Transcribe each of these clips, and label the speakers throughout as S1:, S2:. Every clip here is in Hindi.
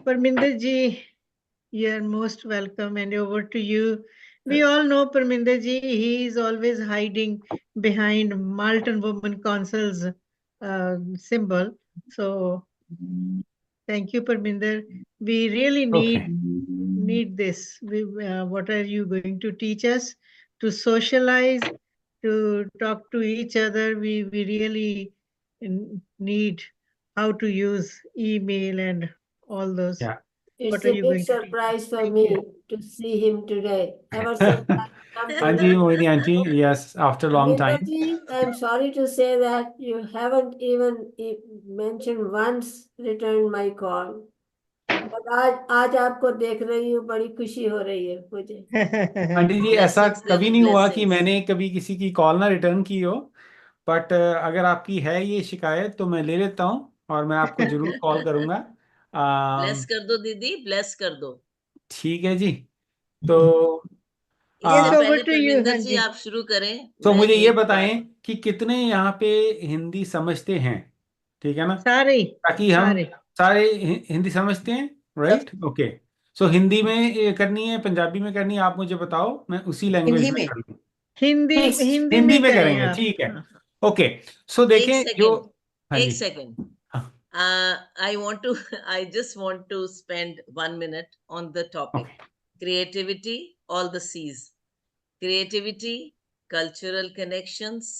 S1: Parminder ji, you are most welcome, and over to you. We all know Parminder ji, he is always hiding behind Malton Women Council's symbol. So thank you, Parminder. We really
S2: Okay.
S1: need this. What are you going to teach us to socialize, to talk to each other? We really need how to use email and all those.
S2: Yeah.
S1: What
S3: It's
S1: are
S3: a
S1: you
S3: big
S1: going to teach?
S3: surprise for
S1: Thank
S3: me
S1: you.
S3: to see him today. Ever since I come to
S2: Anji, Mohini aunty, yes, after a long time.
S3: Amitaji, I'm sorry to say that you haven't even mentioned once returned my call. But आज आपको देख रही हूँ, बड़ी खुशी हो रही है मुझे।
S2: आंटी जी, ऐसा
S4: Blessings, there
S2: कभी
S4: are
S2: नहीं हुआ कि
S4: blessings.
S2: मैंने कभी किसी की कॉल ना रिटर्न की हो, बट अगर आपकी है ये शिकायत तो मैं ले लेता हूँ और मैं आपको जरूर कॉल करूंगा।
S4: Bless कर दो दीदी, bless कर दो।
S2: ठीक है जी। तो
S1: Yes,
S4: इससे
S1: over
S4: पहले
S1: to you,
S4: Parminder ji
S1: Hanji.
S4: आप शुरू करें।
S2: तो
S4: मैं
S2: मुझे ये
S4: एक बात-
S2: बताएं कि कितने यहाँ पे हिंदी समझते हैं, ठीक है ना,
S1: सारे
S2: ताकि हम
S1: सारे
S2: सारे हिंदी समझते हैं, राइट? ओके, सो हिंदी में ये करनी है, पंजाबी में करनी है, आप मुझे बताओ, मैं उसी लैंग्वेज
S5: हिंदी
S2: में
S5: में।
S2: कर लूँ।
S1: हिंदी
S3: Yes.
S1: हिंदी
S2: हिंदी
S1: में
S2: में
S1: करें
S2: करेंगे,
S1: आप।
S2: ठीक है।
S1: हाँ।
S2: ओके, सो
S4: एक
S2: देखें जो,
S4: सेकंड,
S2: हाँ
S4: एक
S2: जी,
S4: सेकंड।
S2: हाँ,
S4: I just want to spend 1 minute on the topic.
S2: Okay,
S4: Creativity, all the C's. Creativity, cultural connections,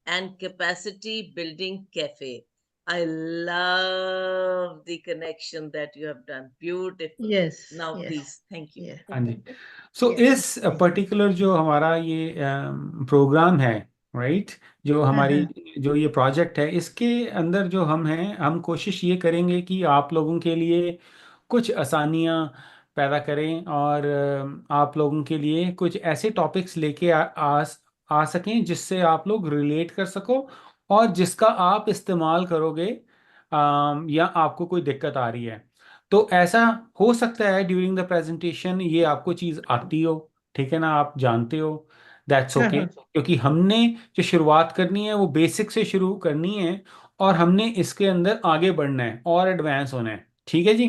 S4: and capacity building cafe. I love the connection that you have done. Beautiful.
S1: Yes.
S4: Now,
S1: yes,
S4: please, thank you.
S1: yeah.
S2: हाँ जी। सो
S1: Yes.
S2: इस पर्टिकुलर जो हमारा ये प्रोग्राम है, राइट, जो हमारी जो ये प्रोजेक्ट है, इसके अंदर जो हम हैं, हम कोशिश ये करेंगे कि आप लोगों के लिए कुछ आसानियाँ पैदा करें और आप लोगों के लिए कुछ ऐसे टॉपिक्स लेके आ सकें जिससे आप लोग रिलेट कर सको और जिसका आप इस्तेमाल करोगे या आपको कोई दिक्कत आ रही है। तो ऐसा हो सकता है ड्यूरिंग द प्रेजेंटेशन ये आपको चीज़ आती हो, ठीक है ना, आप जानते हो, दैट्स ओके, क्योंकि हमने जो शुरुआत करनी है वो बेसिक से शुरू करनी है और हमने इसके अंदर आगे बढ़ना है और एडवांस होना है, ठीक है जी।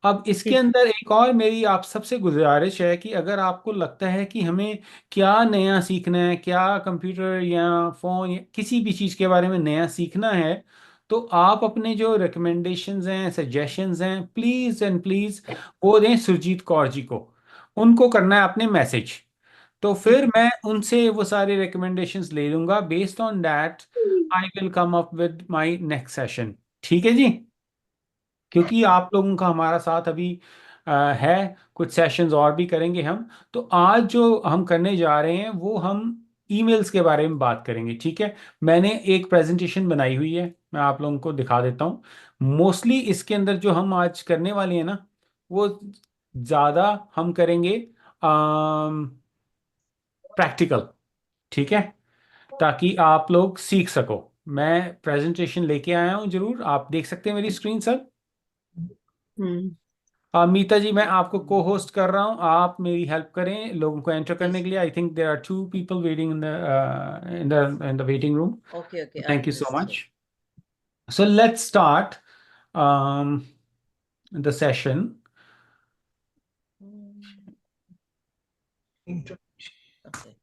S2: अब इसके
S1: ठीक।
S2: अंदर एक और मेरी आप सबसे गुजारिश है कि अगर आपको लगता है कि हमें क्या नया सीखना है, क्या कंप्यूटर या फ़ोन या किसी भी चीज़ के बारे में नया सीखना है, तो आप अपने जो रिकमेंडेशंस हैं, सजेशंस हैं, प्लीज़ एंड प्लीज़ वो दें सुरजीत कौर जी को, उनको करना है अपने मैसेज। तो फिर मैं उनसे वो सारे रिकमेंडेशंस ले लूँगा, based on that I will come up with my next session, ठीक है जी। क्योंकि आप लोगों का हमारा साथ अभी है, कुछ सेशंस और भी करेंगे हम। तो आज जो हम करने जा रहे हैं वो हम ईमेल्स के बारे में बात करेंगे, ठीक है। मैंने एक प्रेजेंटेशन बनाई हुई है, मैं आप लोगों को दिखा देता हूँ। मोस्टली इसके अंदर जो हम आज करने वाले हैं ना, वो ज़्यादा हम करेंगे प्रैक्टिकल, ठीक है, ताकि आप लोग सीख सको। मैं प्रेजेंटेशन लेके आया हूँ, जरूर आप देख सकते हैं मेरी स्क्रीन सर। मीता जी, मैं आपको को होस्ट कर रहा हूँ, आप मेरी हेल्प करें लोगों को एंटर करने के लिए। I think there are 2 people waiting in the waiting room.
S4: Okay, okay.
S2: Thank you so much. So let's start the session.
S4: Okay.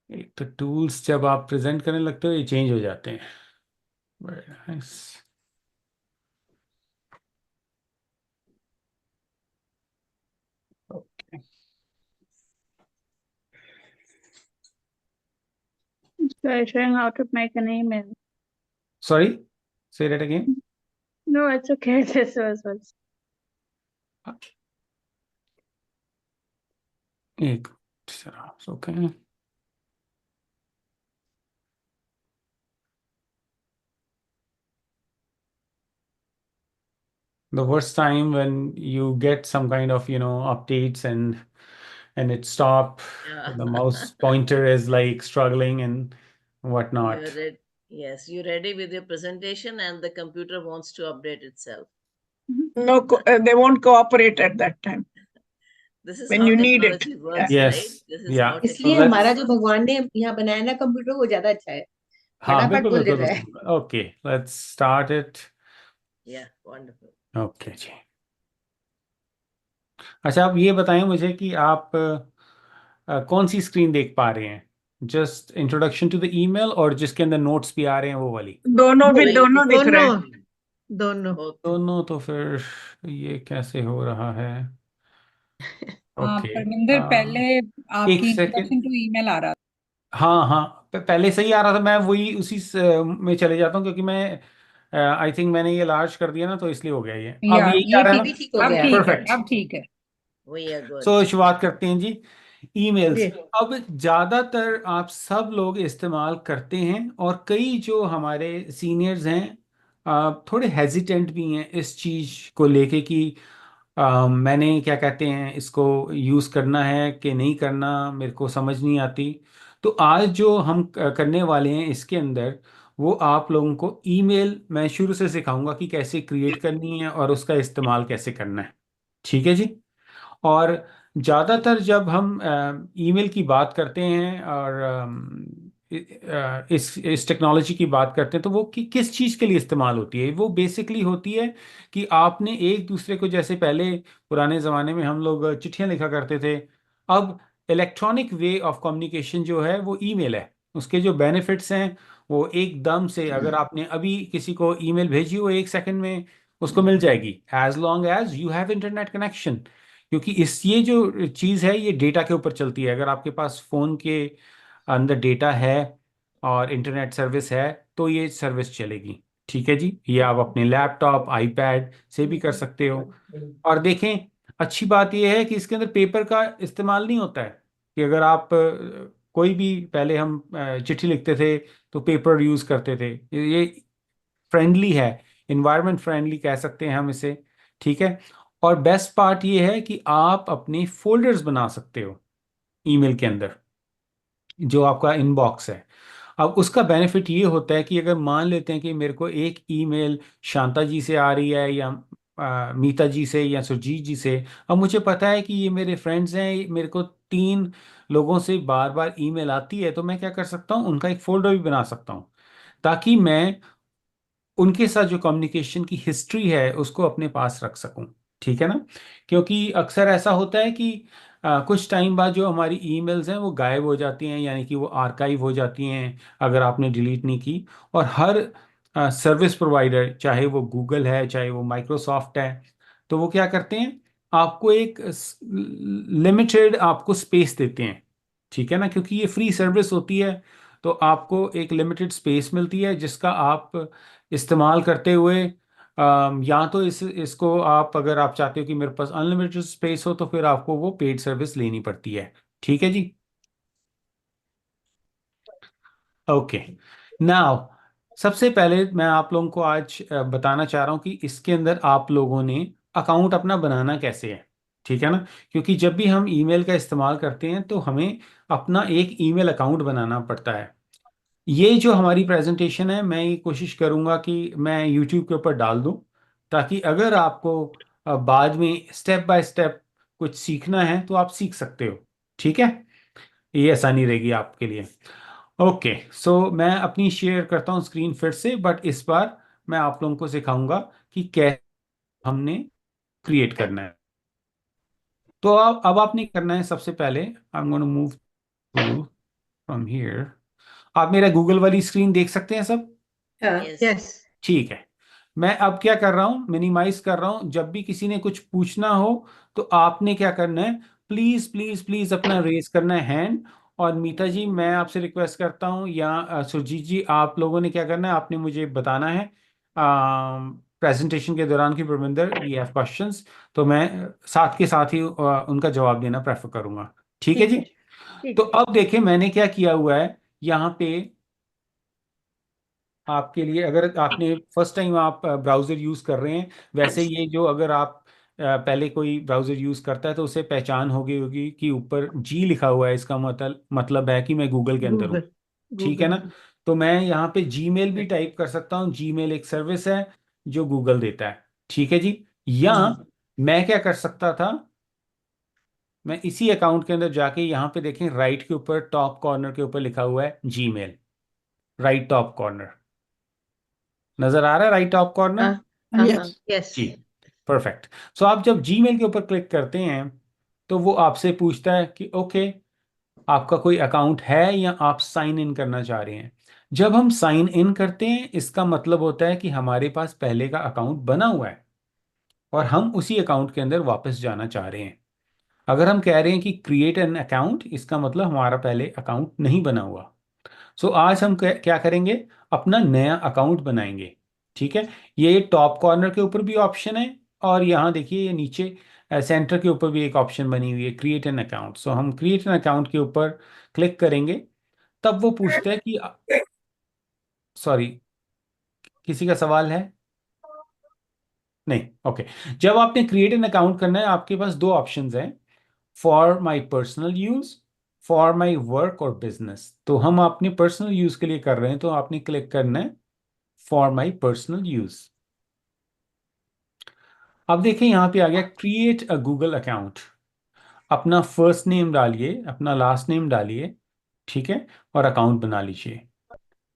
S2: एक तो टूल्स जब आप प्रेजेंट करने लगते हो ये चेंज हो जाते हैं। Very nice. Okay.
S6: So showing how to make an email.
S2: Sorry, say that again.
S6: No, it's okay. This was
S2: एक okay. The worst time when you get some kind of updates and it stop,
S4: Yeah.
S2: the mouse pointer is like struggling and whatnot.
S4: You're ready. Yes, you're ready with your presentation and the computer wants to update itself.
S5: No, they won't cooperate at that time.
S4: This is
S6: when
S4: how
S6: you need it.
S4: technology works,
S2: Yes,
S4: right? This is
S2: yeah.
S4: how
S2: So
S5: इसलिए
S4: technology
S5: हमारा
S2: let's,
S5: जो
S4: works.
S5: भगवान ने यहाँ बनाया ना कंप्यूटर वो ज्यादा अच्छा है,
S2: हाँ,
S5: फटाफट
S2: बिल्कुल
S5: बोल
S2: बिल्कुल
S5: देता है।
S2: बिल्कुल। Okay, let's start it.
S4: Yeah, wonderful.
S2: Okay जी। अच्छा, आप ये बताएं मुझे कि आप कौन सी स्क्रीन देख पा रहे हैं? Just introduction to the email और जिसके अंदर नोट्स भी आ रहे हैं वो वाली?
S6: दोनों भी
S4: Both.
S6: दोनों दिख रहे हैं।
S1: दोनों दोनों
S4: Both.
S2: दोनों? तो फिर ये कैसे हो रहा है? ओके,
S7: परमिंदर, पहले आपकी
S2: एक सेकंड।
S7: इंट्रोडक्शन टू ईमेल आ रहा था।
S2: हाँ हाँ, पहले सही आ रहा था, मैं वही उसी में चले जाता हूँ क्योंकि मैं आई थिंक मैंने ये लार्ज कर दिया ना, तो इसलिए हो गया ये। अब
S7: या
S2: यही आ
S7: ये
S2: रहा है
S7: ठीक,
S2: ना?
S5: भी ठीक हो
S7: अब
S5: गया।
S7: ठीक है,
S2: Perfect.
S7: अब ठीक है।
S4: We are good.
S2: सो शुरुआत करते हैं जी। ईमेल्स
S1: जी।
S2: अब ज़्यादातर आप सब लोग इस्तेमाल करते हैं, और कई जो हमारे सीनियर्स हैं थोड़े हेजिटेंट भी हैं इस चीज़ को लेके कि मैंने क्या कहते हैं इसको यूज़ करना है कि नहीं करना, मेरे को समझ नहीं आती। तो आज जो हम करने वाले हैं इसके अंदर, वो आप लोगों को ईमेल मैं शुरू से सिखाऊंगा कि कैसे क्रिएट करनी है और उसका इस्तेमाल कैसे करना है। ठीक है जी। और ज़्यादातर जब हम ईमेल की बात करते हैं और इस टेक्नोलॉजी की बात करते हैं, तो वो किस चीज़ के लिए इस्तेमाल होती है? वो बेसिकली होती है कि आपने एक दूसरे को, जैसे पहले पुराने ज़माने में हम लोग चिट्ठियां लिखा करते थे, अब इलेक्ट्रॉनिक वे ऑफ कम्युनिकेशन जो है वो ईमेल है। उसके जो बेनिफिट्स हैं वो एकदम से, अगर आपने अभी किसी को ईमेल भेजी वो 1 सेकंड में उसको मिल जाएगी, as long as you have internet connection. क्योंकि इस ये जो चीज़ है ये डेटा के ऊपर चलती है। अगर आपके पास फ़ोन के अंदर डेटा है और इंटरनेट सर्विस है तो ये सर्विस चलेगी। ठीक है जी। ये आप अपने लैपटॉप, आईपैड से भी कर सकते हो। और देखें, अच्छी बात यह है कि इसके अंदर पेपर का इस्तेमाल नहीं होता है। कि अगर आप कोई भी, पहले हम चिट्ठी लिखते थे तो पेपर यूज़ करते थे। ये फ्रेंडली है, इन्वायरमेंट फ्रेंडली कह सकते हैं हम इसे। ठीक है। और बेस्ट पार्ट ये है कि आप अपने फोल्डर्स बना सकते हो ईमेल के अंदर, जो आपका इनबॉक्स है। अब उसका बेनिफिट ये होता है कि अगर मान लेते हैं कि मेरे को एक ईमेल शांता जी से आ रही है, या मीता जी से, या सुरजीत जी से। अब मुझे पता है कि ये मेरे फ्रेंड्स हैं, मेरे को 3 लोगों से बार बार ईमेल आती है, तो मैं क्या कर सकता हूँ, उनका एक फोल्डर भी बना सकता हूँ, ताकि मैं उनके साथ जो कम्युनिकेशन की हिस्ट्री है उसको अपने पास रख सकूं। ठीक है ना? क्योंकि अक्सर ऐसा होता है कि कुछ टाइम बाद जो हमारी ईमेल्स हैं वो गायब हो जाती हैं, यानी कि वो आर्काइव हो जाती हैं अगर आपने डिलीट नहीं की। और हर सर्विस प्रोवाइडर, चाहे वो गूगल है चाहे वो माइक्रोसॉफ्ट है, तो वो क्या करते हैं, आपको एक लिमिटेड आपको स्पेस देते हैं। ठीक है ना? क्योंकि ये फ्री सर्विस होती है, तो आपको एक लिमिटेड स्पेस मिलती है जिसका आप इस्तेमाल करते हुए या तो इसको आप, अगर आप चाहते हो कि मेरे पास अनलिमिटेड स्पेस हो, तो फिर आपको वो पेड सर्विस लेनी पड़ती है। ठीक है जी। ओके, नाउ सबसे पहले मैं आप लोगों को आज बताना चाह रहा हूँ कि इसके अंदर आप लोगों ने अकाउंट अपना बनाना कैसे है। ठीक है ना? क्योंकि जब भी हम ईमेल का इस्तेमाल करते हैं तो हमें अपना एक ईमेल अकाउंट बनाना पड़ता है। ये जो हमारी प्रेजेंटेशन है, मैं ये कोशिश करूंगा कि मैं यूट्यूब के ऊपर डाल दूं, ताकि अगर आपको बाद में स्टेप बाय स्टेप कुछ सीखना है तो आप सीख सकते हो। ठीक है? ये आसानी रहेगी आपके लिए। ओके, सो मैं अपनी शेयर करता हूँ स्क्रीन फिर से, बट इस बार मैं आप लोगों को सिखाऊंगा कि कैसे हमने क्रिएट करना है। तो अब आपने करना है, सबसे पहले I am going to move to from here. आप मेरा गूगल वाली स्क्रीन देख सकते हैं सब?
S5: हाँ,
S4: Yes.
S1: यस।
S2: ठीक है। मैं अब क्या कर रहा हूं, मिनिमाइज कर रहा हूं। जब भी किसी ने कुछ पूछना हो तो आपने क्या करना है, प्लीज प्लीज प्लीज अपना रेज करना है हैंड। और मीता जी, मैं आपसे रिक्वेस्ट करता हूं, या सुरजीत जी, आप लोगों ने क्या करना है, आपने मुझे बताना है प्रेजेंटेशन के दौरान कि परमिंदर वी हैव क्वेश्चंस, तो मैं साथ के साथ ही उनका जवाब देना प्रेफर करूंगा। ठीक है जी।
S1: ठीक
S2: तो
S1: है।
S2: अब देखें मैंने क्या किया हुआ है यहाँ पे आपके लिए। अगर आपने फर्स्ट टाइम आप ब्राउज़र यूज़ कर रहे हैं, वैसे ये जो, अगर आप पहले कोई ब्राउज़र यूज़ करता है तो उसे पहचान होगी होगी कि ऊपर जी लिखा हुआ है, इसका मतलब है कि मैं गूगल के अंदर हूँ।
S1: गूगल
S2: ठीक है ना?
S1: गूगल
S2: तो मैं यहाँ पे जीमेल भी टाइप कर सकता हूँ। जीमेल एक सर्विस है जो गूगल देता है। ठीक है जी। या मैं क्या कर सकता था, मैं इसी अकाउंट के अंदर जाके यहाँ पे देखें, राइट के ऊपर टॉप कॉर्नर के ऊपर लिखा हुआ है जीमेल, राइट टॉप कॉर्नर नजर आ रहा है, right top corner
S1: Yes.
S4: Yes.
S2: जी, परफेक्ट। सो आप जब जीमेल के ऊपर क्लिक करते हैं तो वो आपसे पूछता है कि ओके, आपका कोई अकाउंट है या आप साइन इन करना चाह रहे हैं। जब हम साइन इन करते हैं इसका मतलब होता है कि हमारे पास पहले का अकाउंट बना हुआ है और हम उसी अकाउंट के अंदर वापस जाना चाह रहे हैं। अगर हम कह रहे हैं कि क्रिएट एन अकाउंट, इसका मतलब हमारा पहले अकाउंट नहीं बना हुआ। सो आज हम क्या करेंगे, अपना नया अकाउंट बनाएंगे। ठीक है, ये टॉप कॉर्नर के ऊपर भी ऑप्शन है और यहाँ देखिए ये नीचे सेंटर के ऊपर भी एक ऑप्शन बनी हुई है, क्रिएट एन अकाउंट। सो हम क्रिएट एन अकाउंट के ऊपर क्लिक करेंगे, तब वो पूछता है कि सॉरी, किसी का सवाल है? नहीं, ओके। जब आपने क्रिएट एन अकाउंट करना है आपके पास दो ऑप्शंस हैं, for my personal use, for my work और बिजनेस। तो हम अपने पर्सनल यूज के लिए कर रहे हैं तो आपने क्लिक करना है फॉर माई पर्सनल यूज। अब देखें यहाँ पे आ गया क्रिएट अ गूगल अकाउंट। अपना फर्स्ट नेम डालिए, अपना लास्ट नेम डालिए, ठीक है, और अकाउंट बना लीजिए।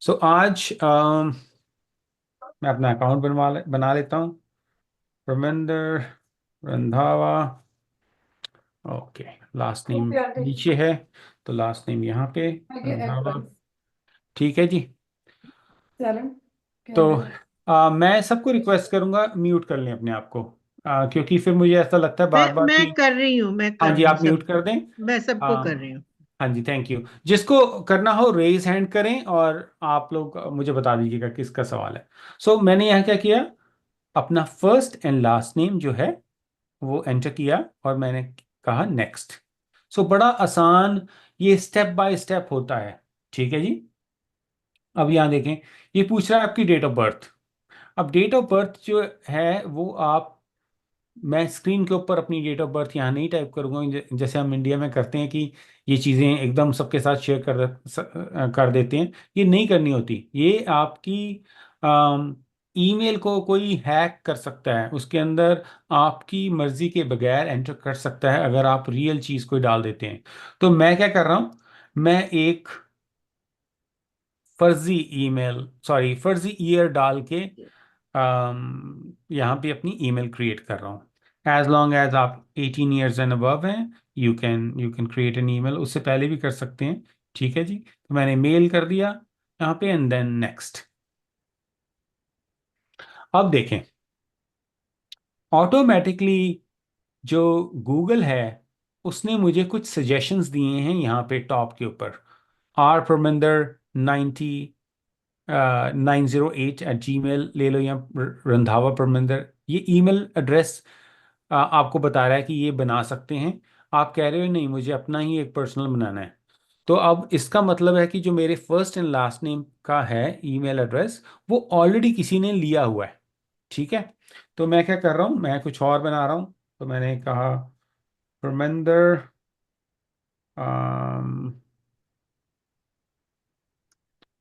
S2: सो आज मैं अपना अकाउंट बना लेता हूँ, Parminder Randhawa. Okay, last name नीचे है तो लास्ट नेम यहाँ पे रंधावा, ठीक है जी। तो मैं सबको रिक्वेस्ट करूंगा म्यूट कर लें अपने आप को, क्योंकि फिर मुझे ऐसा लगता है बार बार
S1: मैं
S2: कि
S1: कर रही हूँ, मैं
S2: हाँ
S1: कर
S2: जी,
S1: रही हूँ
S2: आप म्यूट
S1: सबको,
S2: कर दें।
S1: मैं सबको
S2: आ,
S1: कर रही हूँ।
S2: हाँ जी, थैंक यू। जिसको करना हो रेज हैंड करें और आप लोग मुझे बता दीजिएगा किसका सवाल है। सो मैंने यहाँ क्या किया, अपना फर्स्ट एंड लास्ट नेम जो है वो एंटर किया और मैंने कहा नेक्स्ट। सो बड़ा आसान, ये स्टेप बाय स्टेप होता है, ठीक है जी। अब यहाँ देखें, ये पूछ रहा है आपकी डेट ऑफ बर्थ। अब डेट ऑफ बर्थ जो है वो आप, मैं स्क्रीन के ऊपर अपनी डेट ऑफ बर्थ यहाँ नहीं टाइप करूँगा जैसे हम इंडिया में करते हैं कि ये चीज़ें एकदम सबके साथ शेयर कर देते हैं। ये नहीं करनी होती, ये आपकी ईमेल को कोई हैक कर सकता है, उसके अंदर आपकी मर्जी के बगैर एंटर कर सकता है अगर आप रियल चीज़ कोई डाल देते हैं। तो मैं क्या कर रहा हूँ, मैं एक फर्जी ईमेल, सॉरी फर्जी ईयर डाल के यहाँ पे अपनी ईमेल क्रिएट कर रहा हूँ। एज लॉन्ग एज आप 18 ईयर्स एंड अबव हैं, you can create an email, उससे पहले भी कर सकते हैं, ठीक है जी। तो मैंने मेल कर दिया यहाँ पे एंड देन नेक्स्ट। अब देखें, ऑटोमेटिकली जो गूगल है उसने मुझे कुछ सजेशंस दिए हैं यहाँ पे टॉप के ऊपर। आर परमिंदर 908@gmail ले लो, या रंधावा परमिंदर, ये ईमेल एड्रेस आपको बता रहा है कि ये बना सकते हैं। आप कह रहे हो नहीं मुझे अपना ही एक पर्सनल बनाना है, तो अब इसका मतलब है कि जो मेरे फर्स्ट एंड लास्ट नेम का है ईमेल एड्रेस वो ऑलरेडी किसी ने लिया हुआ है, ठीक है। तो मैं क्या कर रहा हूँ, मैं कुछ और बना रहा हूँ। तो मैंने कहा परमिंदर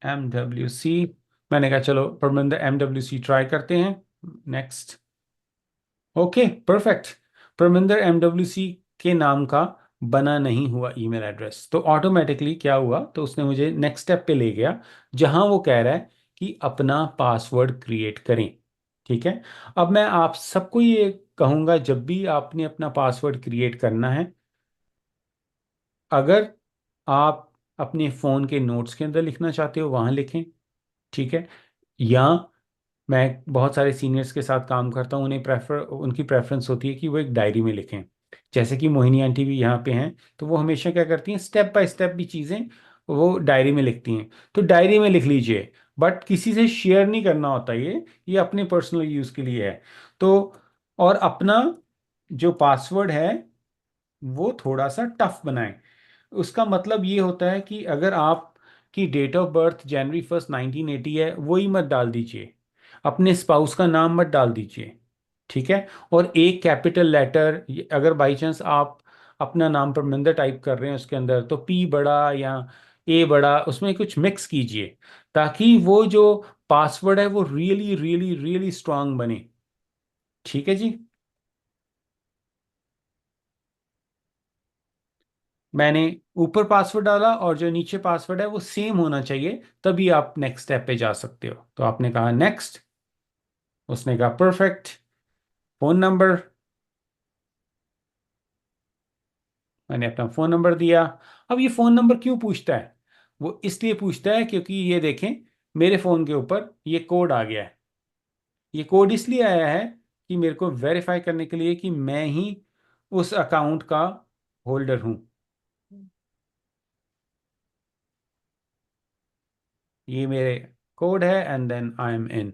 S2: MWC, मैंने कहा चलो परमिंदर MWC ट्राई करते हैं, next. Okay, perfect. Parminder MWC के नाम का बना नहीं हुआ ईमेल एड्रेस, तो ऑटोमेटिकली क्या हुआ, तो उसने मुझे नेक्स्ट स्टेप पे ले गया जहां वो कह रहा है कि अपना पासवर्ड क्रिएट करें, ठीक है। अब मैं आप सबको ये कहूंगा, जब भी आपने अपना पासवर्ड क्रिएट करना है, अगर आप अपने फ़ोन के नोट्स के अंदर लिखना चाहते हो वहां लिखें, ठीक है। या मैं बहुत सारे सीनियर्स के साथ काम करता हूँ, उनकी प्रेफरेंस होती है कि वो एक डायरी में लिखें। जैसे कि मोहिनी आंटी भी यहाँ पे हैं, तो वो हमेशा क्या करती हैं, स्टेप बाय स्टेप भी चीज़ें वो डायरी में लिखती हैं। तो डायरी में लिख लीजिए, बट किसी से शेयर नहीं करना होता, ये अपने पर्सनल यूज़ के लिए है। तो और अपना जो पासवर्ड है वो थोड़ा सा टफ बनाएं। उसका मतलब ये होता है कि अगर आप की डेट ऑफ बर्थ January 1 1980 है, वही मत डाल दीजिए, अपने स्पाउस का नाम मत डाल दीजिए, ठीक है। और एक कैपिटल लेटर, अगर बाई चांस आप अपना नाम परमिंदर टाइप कर रहे हैं उसके अंदर, तो पी बड़ा या ए बड़ा, उसमें कुछ मिक्स कीजिए ताकि वो जो पासवर्ड है वो रियली रियली रियली स्ट्रांग बने, ठीक है जी। मैंने ऊपर पासवर्ड डाला और जो नीचे पासवर्ड है वो सेम होना चाहिए, तभी आप नेक्स्ट स्टेप पे जा सकते हो। तो आपने कहा नेक्स्ट, उसने कहा परफेक्ट, फोन नंबर, मैंने अपना फ़ोन नंबर दिया। अब ये फ़ोन नंबर क्यों पूछता है? वो इसलिए पूछता है क्योंकि ये देखें, मेरे फ़ोन के ऊपर ये कोड आ गया है। ये कोड इसलिए आया है कि मेरे को वेरीफाई करने के लिए कि मैं ही उस अकाउंट का होल्डर हूँ। ये मेरे कोड है एंड देन आई एम इन।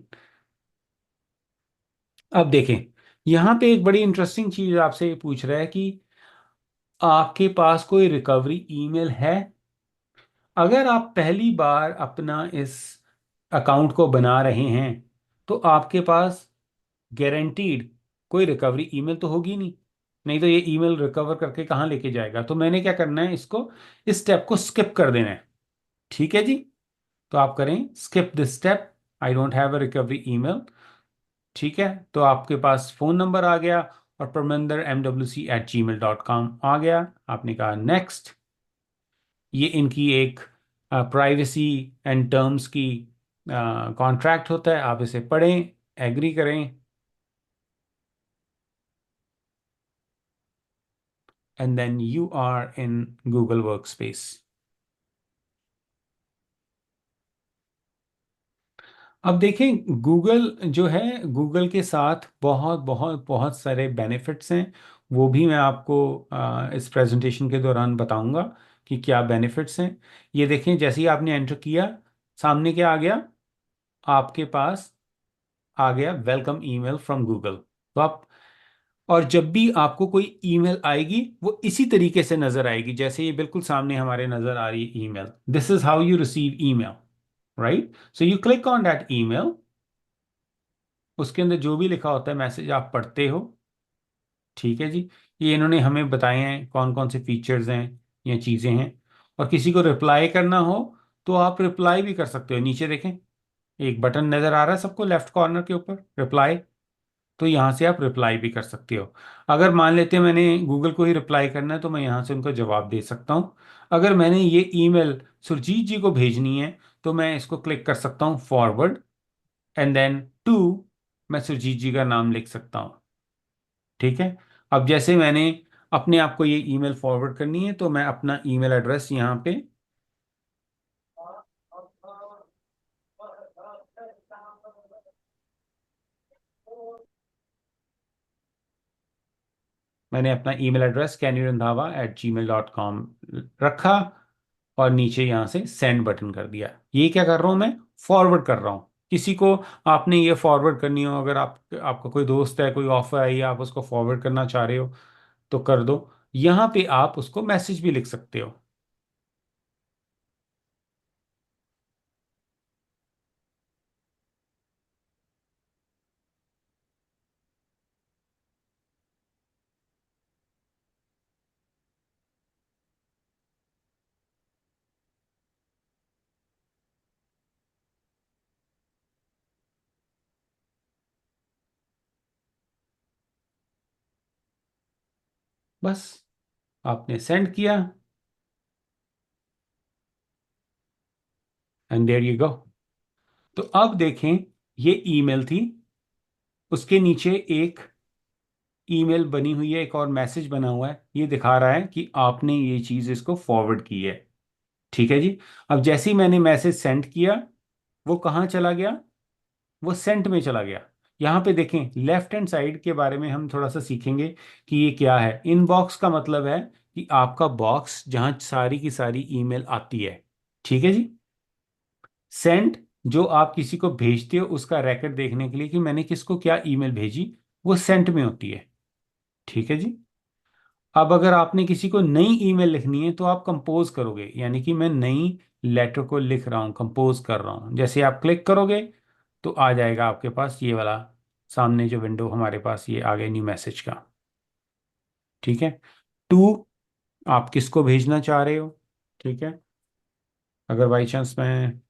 S2: अब देखें, यहाँ पे एक बड़ी इंटरेस्टिंग चीज़ आपसे ये पूछ रहा है कि आपके पास कोई रिकवरी ईमेल है? अगर आप पहली बार अपना इस अकाउंट को बना रहे हैं तो आपके पास गारंटीड कोई रिकवरी ईमेल तो होगी नहीं, नहीं तो ये ईमेल रिकवर करके कहाँ लेके जाएगा। तो मैंने क्या करना है, इसको, इस स्टेप को स्किप कर देना है। ठीक है जी, तो आप करें skip this step, I don't have a recovery email. ठीक है, तो आपके पास फ़ोन नंबर आ गया और parmindermwc@gmail.com आ गया। आपने कहा नेक्स्ट। ये इनकी एक प्राइवेसी एंड टर्म्स की कॉन्ट्रैक्ट होता है, आप इसे पढ़ें, एग्री करें, and then you are in Google workspace. अब देखें, गूगल जो है, गूगल के साथ बहुत बहुत बहुत सारे बेनिफिट्स हैं। वो भी मैं आपको इस प्रेजेंटेशन के दौरान बताऊंगा कि क्या बेनिफिट्स हैं। ये देखें, जैसे ही आपने एंटर किया, सामने क्या आ गया, आपके पास आ गया वेलकम ईमेल फ्रॉम गूगल। तो आप, और जब भी आपको कोई ईमेल आएगी वो इसी तरीके से नजर आएगी जैसे ये बिल्कुल सामने हमारे नजर आ रही है email. This is how you receive email, right? So you click on that email, उसके अंदर जो भी लिखा होता है मैसेज आप पढ़ते हो। ठीक है जी, ये इन्होंने हमें बताए हैं कौन कौन से फीचर्स हैं या चीज़ें हैं। और किसी को रिप्लाई करना हो तो आप रिप्लाई भी कर सकते हो। नीचे देखें, एक बटन नज़र आ रहा है सबको लेफ्ट कॉर्नर के ऊपर, रिप्लाई। तो यहाँ से आप रिप्लाई भी कर सकते हो। अगर मान लेते हैं मैंने गूगल को ही रिप्लाई करना है तो मैं यहाँ से उनको जवाब दे सकता हूँ। अगर मैंने ये ईमेल सुरजीत जी को भेजनी है तो मैं इसको क्लिक कर सकता हूँ फॉरवर्ड, एंड देन टू, मैं सुरजीत जी का नाम लिख सकता हूँ। ठीक है, अब जैसे मैंने अपने आप को ये ईमेल फॉरवर्ड करनी है तो मैं अपना ईमेल एड्रेस यहाँ पे मैंने अपना ईमेल एड्रेस canurandhava@gmail.com रखा और नीचे यहाँ से सेंड बटन कर दिया। ये क्या कर रहा हूँ मैं, फॉरवर्ड कर रहा हूँ किसी को। आपने ये फॉरवर्ड करनी हो, अगर आपका कोई दोस्त है, कोई ऑफर आई, आप उसको फॉरवर्ड करना चाह रहे हो तो कर दो। यहाँ पे आप उसको मैसेज भी लिख सकते हो। बस आपने सेंड किया एंड देयर यू गो। तो अब देखें, ये ईमेल थी, उसके नीचे एक ईमेल बनी हुई है, एक और मैसेज बना हुआ है, ये दिखा रहा है कि आपने ये चीज़ इसको फॉरवर्ड की है। ठीक है जी, अब जैसे ही मैंने मैसेज सेंड किया, वो कहाँ चला गया, वो सेंट में चला गया। यहाँ पे देखें, लेफ्ट हैंड साइड के बारे में हम थोड़ा सा सीखेंगे कि ये क्या है। इनबॉक्स का मतलब है कि आपका बॉक्स जहाँ सारी की सारी ईमेल आती है। ठीक है जी, सेंट जो आप किसी को भेजते हो उसका रिकॉर्ड देखने के लिए कि मैंने किसको क्या ईमेल भेजी, वो सेंट में होती है। ठीक है जी, अब अगर आपने किसी को नई ईमेल लिखनी है तो आप कंपोज करोगे, यानी कि मैं नई लेटर को लिख रहा हूँ, कंपोज कर रहा हूँ। जैसे आप क्लिक करोगे तो आ जाएगा आपके पास ये वाला सामने जो विंडो हमारे पास, ये आ गया न्यू मैसेज का। ठीक है, टू, आप किसको भेजना चाह रहे हो। ठीक है, अगर बाई चांस मैं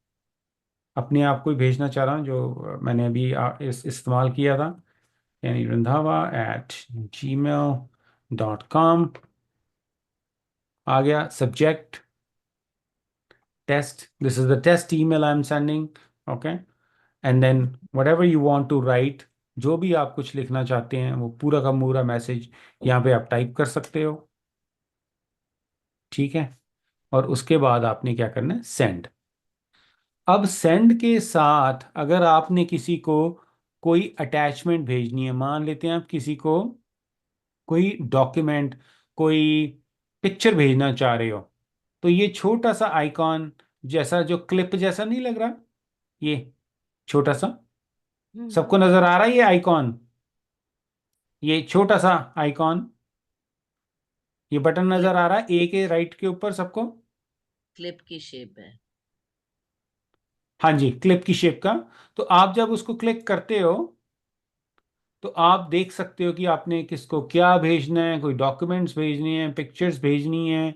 S2: अपने आप को ही भेजना चाह रहा हूँ, जो मैंने अभी इस्तेमाल किया था, यानी रंधावा@gmail.com। आ गया subject test, this is the test email I am sending, okay. And then whatever you want to write, जो भी आप कुछ लिखना चाहते हैं वो पूरा का पूरा मैसेज यहाँ पे आप टाइप कर सकते हो, ठीक है। और उसके बाद आपने क्या करना है, सेंड। अब सेंड के साथ अगर आपने किसी को कोई अटैचमेंट भेजनी है, मान लेते हैं आप किसी को कोई डॉक्यूमेंट, कोई पिक्चर भेजना चाह रहे हो, तो ये छोटा सा आइकॉन जैसा, जो क्लिप जैसा नहीं लग रहा, ये छोटा सा, सबको नजर आ रहा है ये आइकॉन, ये छोटा सा आइकॉन, ये बटन नजर आ रहा है ए के राइट के ऊपर सबको?
S4: क्लिप की शेप है।
S2: हाँ जी, क्लिप की शेप का। तो आप जब उसको क्लिक करते हो तो आप देख सकते हो कि आपने किसको क्या भेजना है, कोई डॉक्यूमेंट्स भेजनी है, पिक्चर्स भेजनी है,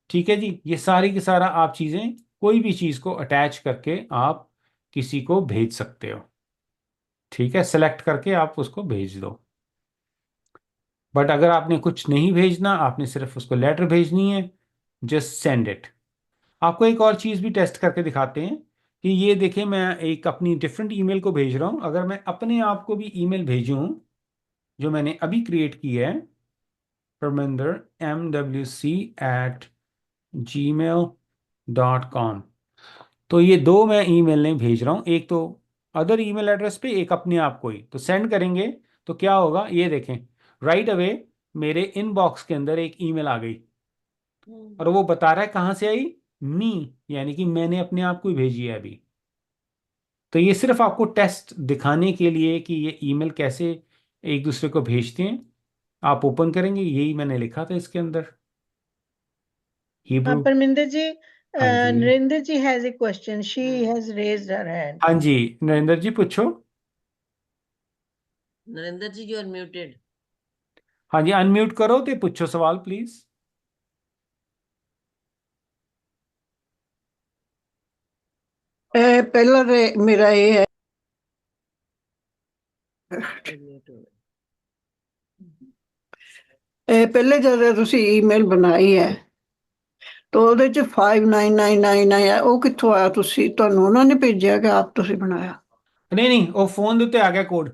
S2: ठीक है जी। ये सारी की सारा आप चीज़ें, कोई भी चीज़ को अटैच करके आप किसी को भेज सकते हो, ठीक है। सेलेक्ट करके आप उसको भेज दो। बट अगर आपने कुछ नहीं भेजना, आपने सिर्फ उसको लेटर भेजनी है, जस्ट सेंड इट। आपको एक और चीज़ भी टेस्ट करके दिखाते हैं कि ये देखें, मैं एक अपनी डिफरेंट ईमेल को भेज रहा हूँ। अगर मैं अपने आप को भी ईमेल भेजूँ जो मैंने अभी क्रिएट की है, parminder@gmail.com, तो ये दो मैं ईमेल नहीं भेज रहा हूँ, एक तो अदर ईमेल एड्रेस पे, एक अपने आप को ही। तो सेंड करेंगे तो क्या होगा, ये देखें, राइट अवे मेरे इनबॉक्स के अंदर एक ईमेल आ गई, और वो बता रहा है कहाँ से आई, मी, यानी कि मैंने अपने आप को ही भेजी है अभी। तो ये सिर्फ आपको टेस्ट दिखाने के लिए कि ये ईमेल कैसे एक दूसरे को भेजते हैं। आप ओपन करेंगे, यही मैंने लिखा था इसके अंदर, हिब्रू।
S1: Parminder ji,
S2: हाँ जी,
S1: Narendra ji has a question. She has raised her hand.
S2: हाँ जी, नरेंद्र जी पूछो।
S4: नरेंद्र जी, यू आर म्यूटेड।
S2: हाँ जी, अनम्यूट करो ते पूछो सवाल प्लीज।
S8: ਪਹਿਲਾਂ ਤੇ ਮੇਰਾ ਇਹ ਹੈ ਪਹਿਲੇ ਜਦੋਂ ਤੁਸੀਂ ਈਮੇਲ ਬਣਾਈ ਹੈ ਤਾਂ ਉਹਦੇ ਚ 59999 ਹੈ, ਉਹ ਕਿੱਥੋਂ ਆਇਆ? ਤੁਹਾਨੂੰ ਉਹਨਾਂ ਨੇ ਭੇਜਿਆ ਕਿ ਆਪ ਤੁਸੀਂ ਬਣਾਇਆ?
S2: नहीं नहीं, वो फोन ਦੇ ਉੱਤੇ ਆ ਗਿਆ ਕੋਡ,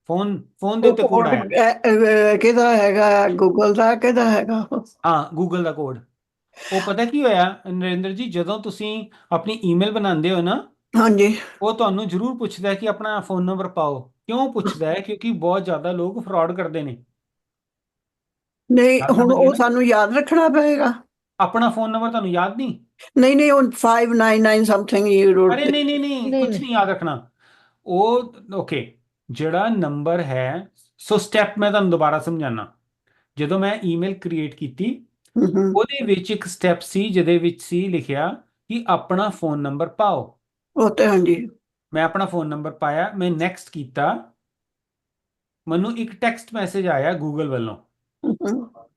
S2: ਫੋਨ ਦੇ
S8: ਉਹ
S2: ਉੱਤੇ ਕੋਡ
S8: ਕੋਡ
S2: ਆਇਆ।
S8: ਕਿਹਦਾ ਹੈਗਾ? ਗੂਗਲ ਦਾ ਕਿਹਦਾ ਹੈਗਾ ਉਹ?
S2: ਹਾਂ, ਗੂਗਲ ਦਾ ਕੋਡ। ਉਹ ਪਤਾ ਕੀ ਹੋਇਆ ਨਰਿੰਦਰ ਜੀ, ਜਦੋਂ ਤੁਸੀਂ ਆਪਣੀ ਈਮੇਲ ਬਣਾਉਂਦੇ ਹੋ ਨਾ,
S8: ਹਾਂਜੀ,
S2: ਉਹ ਤੁਹਾਨੂੰ ਜ਼ਰੂਰ ਪੁੱਛਦਾ ਹੈ ਕਿ ਆਪਣਾ ਫੋਨ ਨੰਬਰ ਪਾਓ। ਕਿਉਂ ਪੁੱਛਦਾ ਹੈ? ਕਿਉਂਕਿ ਬਹੁਤ ਜ਼ਿਆਦਾ ਲੋਕ ਫਰਾਡ ਕਰਦੇ ਨੇ।
S8: ਨਹੀਂ
S2: ਗੱਲ
S8: ਹੁਣ
S2: ਸਮਝ ਗਏ
S8: ਉਹ
S2: ਨਾ?
S8: ਸਾਨੂੰ ਯਾਦ ਰੱਖਣਾ ਪਏਗਾ?
S2: ਆਪਣਾ ਫੋਨ ਨੰਬਰ ਤੁਹਾਨੂੰ ਯਾਦ ਨਹੀਂ?
S8: ਨਹੀਂ ਨਹੀਂ, ਉਹ 599 ਸਮਥਿੰਗ ਯੂ ਰੋਟ।
S2: ਅਰੇ ਨਹੀਂ ਨਹੀਂ ਨਹੀਂ,
S1: नहीं
S2: ਕੁਝ
S1: नहीं
S2: ਨਹੀਂ ਯਾਦ ਰੱਖਣਾ। ਉਹ ਓਕੇ, ਜਿਹੜਾ ਨੰਬਰ ਹੈ, ਸੋ ਸਟੈਪ ਮੈਂ ਤੁਹਾਨੂੰ ਦੁਬਾਰਾ ਸਮਝਾਣਾ। ਜਦੋਂ ਮੈਂ ਈਮੇਲ ਕ੍ਰੀਏਟ ਕੀਤੀ, ਉਹਦੇ ਵਿੱਚ ਇੱਕ ਸਟੈਪ ਸੀ ਜਿਹਦੇ ਵਿੱਚ ਸੀ ਲਿਖਿਆ ਕਿ ਆਪਣਾ ਫੋਨ ਨੰਬਰ ਪਾਓ।
S8: ਉਹ ਤੇ ਹਾਂਜੀ,
S2: ਮੈਂ ਆਪਣਾ ਫੋਨ ਨੰਬਰ ਪਾਇਆ, ਮੈਂ ਨੈਕਸਟ ਕੀਤਾ, ਮੈਨੂੰ ਇੱਕ ਟੈਕਸਟ ਮੈਸੇਜ ਆਇਆ ਗੂਗਲ ਵੱਲੋਂ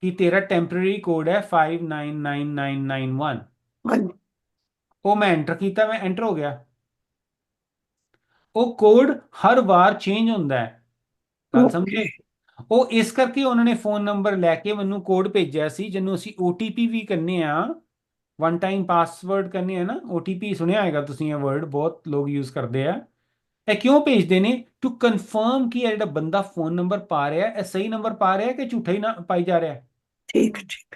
S2: ਕਿ ਤੇਰਾ ਟੈਂਪਰੇਰੀ ਕੋਡ ਹੈ 599991।
S8: ਹਾਂਜੀ,
S2: ਉਹ ਮੈਂ ਐਂਟਰ ਕੀਤਾ, ਮੈਂ ਐਂਟਰ ਹੋ ਗਿਆ। ਉਹ ਕੋਡ ਹਰ ਵਾਰ ਚੇਂਜ ਹੁੰਦਾ ਹੈ, ਗੱਲ ਸਮਝੇ? ਉਹ ਇਸ ਕਰਕੇ ਉਹਨਾਂ ਨੇ ਫੋਨ ਨੰਬਰ ਲੈ ਕੇ ਮੈਨੂੰ ਕੋਡ ਭੇਜਿਆ ਸੀ, ਜਿਹਨੂੰ ਅਸੀਂ OTP ਵੀ ਕਹਿੰਦੇ ਆ, ਵਨ ਟਾਈਮ ਪਾਸਵਰਡ ਕਹਿੰਦੇ ਆ ਨਾ। OTP ਸੁਣਿਆ ਹੋਏਗਾ ਤੁਸੀਂ, ਇਹ ਵਰਡ ਬਹੁਤ ਲੋਕ ਯੂਜ਼ ਕਰਦੇ ਆ। ਇਹ ਕਿਉਂ ਭੇਜਦੇ ਨੇ? ਟੂ ਕਨਫਰਮ ਕਿ ਇਹ ਜਿਹੜਾ ਬੰਦਾ ਫੋਨ ਨੰਬਰ ਪਾ ਰਿਹਾ ਇਹ ਸਹੀ ਨੰਬਰ ਪਾ ਰਿਹਾ ਕਿ ਝੂਠਾ ਹੀ ਨਾ ਪਾਈ ਜਾ ਰਿਹਾ।
S8: ਠੀਕ ਠੀਕ।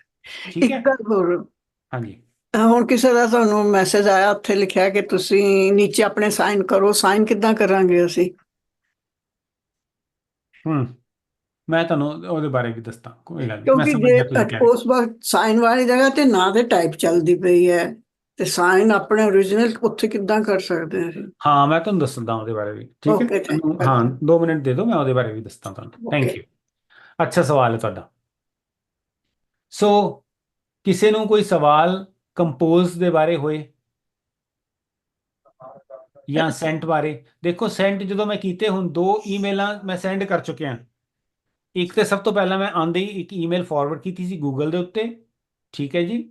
S2: ਠੀਕ
S8: ਇੱਕ
S2: ਹੈ,
S8: ਗੱਲ ਹੋਰ,
S2: ਹਾਂਜੀ।
S8: ਹੁਣ ਕਿਸੇ ਦਾ ਤੁਹਾਨੂੰ ਮੈਸੇਜ ਆਇਆ, ਉੱਥੇ ਲਿਖਿਆ ਕਿ ਤੁਸੀਂ ਨੀਚੇ ਆਪਣੇ ਸਾਈਨ ਕਰੋ, ਸਾਈਨ ਕਿੱਦਾਂ ਕਰਾਂਗੇ ਅਸੀਂ?
S2: ਮੈਂ ਤੁਹਾਨੂੰ ਉਹਦੇ ਬਾਰੇ ਵੀ ਦੱਸਦਾ, ਕੋਈ ਗੱਲ ਨਹੀਂ, ਮੈਂ
S8: ਕਿਉਂਕਿ
S2: ਸਮਝ
S8: ਜੇ
S2: ਗਿਆ ਤੁਸੀਂ ਕਹਿ ਰਹੇ।
S8: ਉਸ ਵਕਤ ਸਾਈਨ ਵਾਲੀ ਜਗ੍ਹਾ ਤੇ ਨਾਂ ਦੇ ਟਾਈਪ ਚੱਲਦੀ ਪਈ ਹੈ, ਤੇ ਸਾਈਨ ਆਪਣੇ ਓਰੀਜਨਲ ਉੱਥੇ ਕਿੱਦਾਂ ਕਰ ਸਕਦੇ ਹਾਂ ਅਸੀਂ?
S2: ਹਾਂ, ਮੈਂ ਤੁਹਾਨੂੰ ਦੱਸਦਾ ਉਹਦੇ ਬਾਰੇ ਵੀ, ਠੀਕ ਹੈ।
S8: ਓਕੇ ਥੈਂਕ
S2: ਹਾਂ, 2 ਮਿੰਟ ਦੇ ਦਿਓ, ਮੈਂ ਉਹਦੇ ਬਾਰੇ ਵੀ ਦੱਸਦਾ ਤੁਹਾਨੂੰ। Thank you. ਅੱਛਾ ਸਵਾਲ ਹੈ ਤੁਹਾਡਾ। ਸੋ ਕਿਸੇ ਨੂੰ ਕੋਈ ਸਵਾਲ ਕੰਪੋਜ਼ ਦੇ ਬਾਰੇ ਹੋਏ ਜਾਂ ਸੈਂਟ ਬਾਰੇ? ਦੇਖੋ, ਸੈਂਟ ਜਦੋਂ ਮੈਂ ਕੀਤੇ, ਹੁਣ 2 ਈਮੇਲਾਂ ਮੈਂ ਸੈਂਡ ਕਰ ਚੁੱਕਿਆ। ਇੱਕ ਤੇ ਸਭ ਤੋਂ ਪਹਿਲਾਂ ਮੈਂ ਆਂਦੇ ਹੀ ਇੱਕ ਈਮੇਲ ਫਾਰਵਰਡ ਕੀਤੀ ਸੀ ਗੂਗਲ ਦੇ ਉੱਤੇ, ਠੀਕ ਹੈ ਜੀ।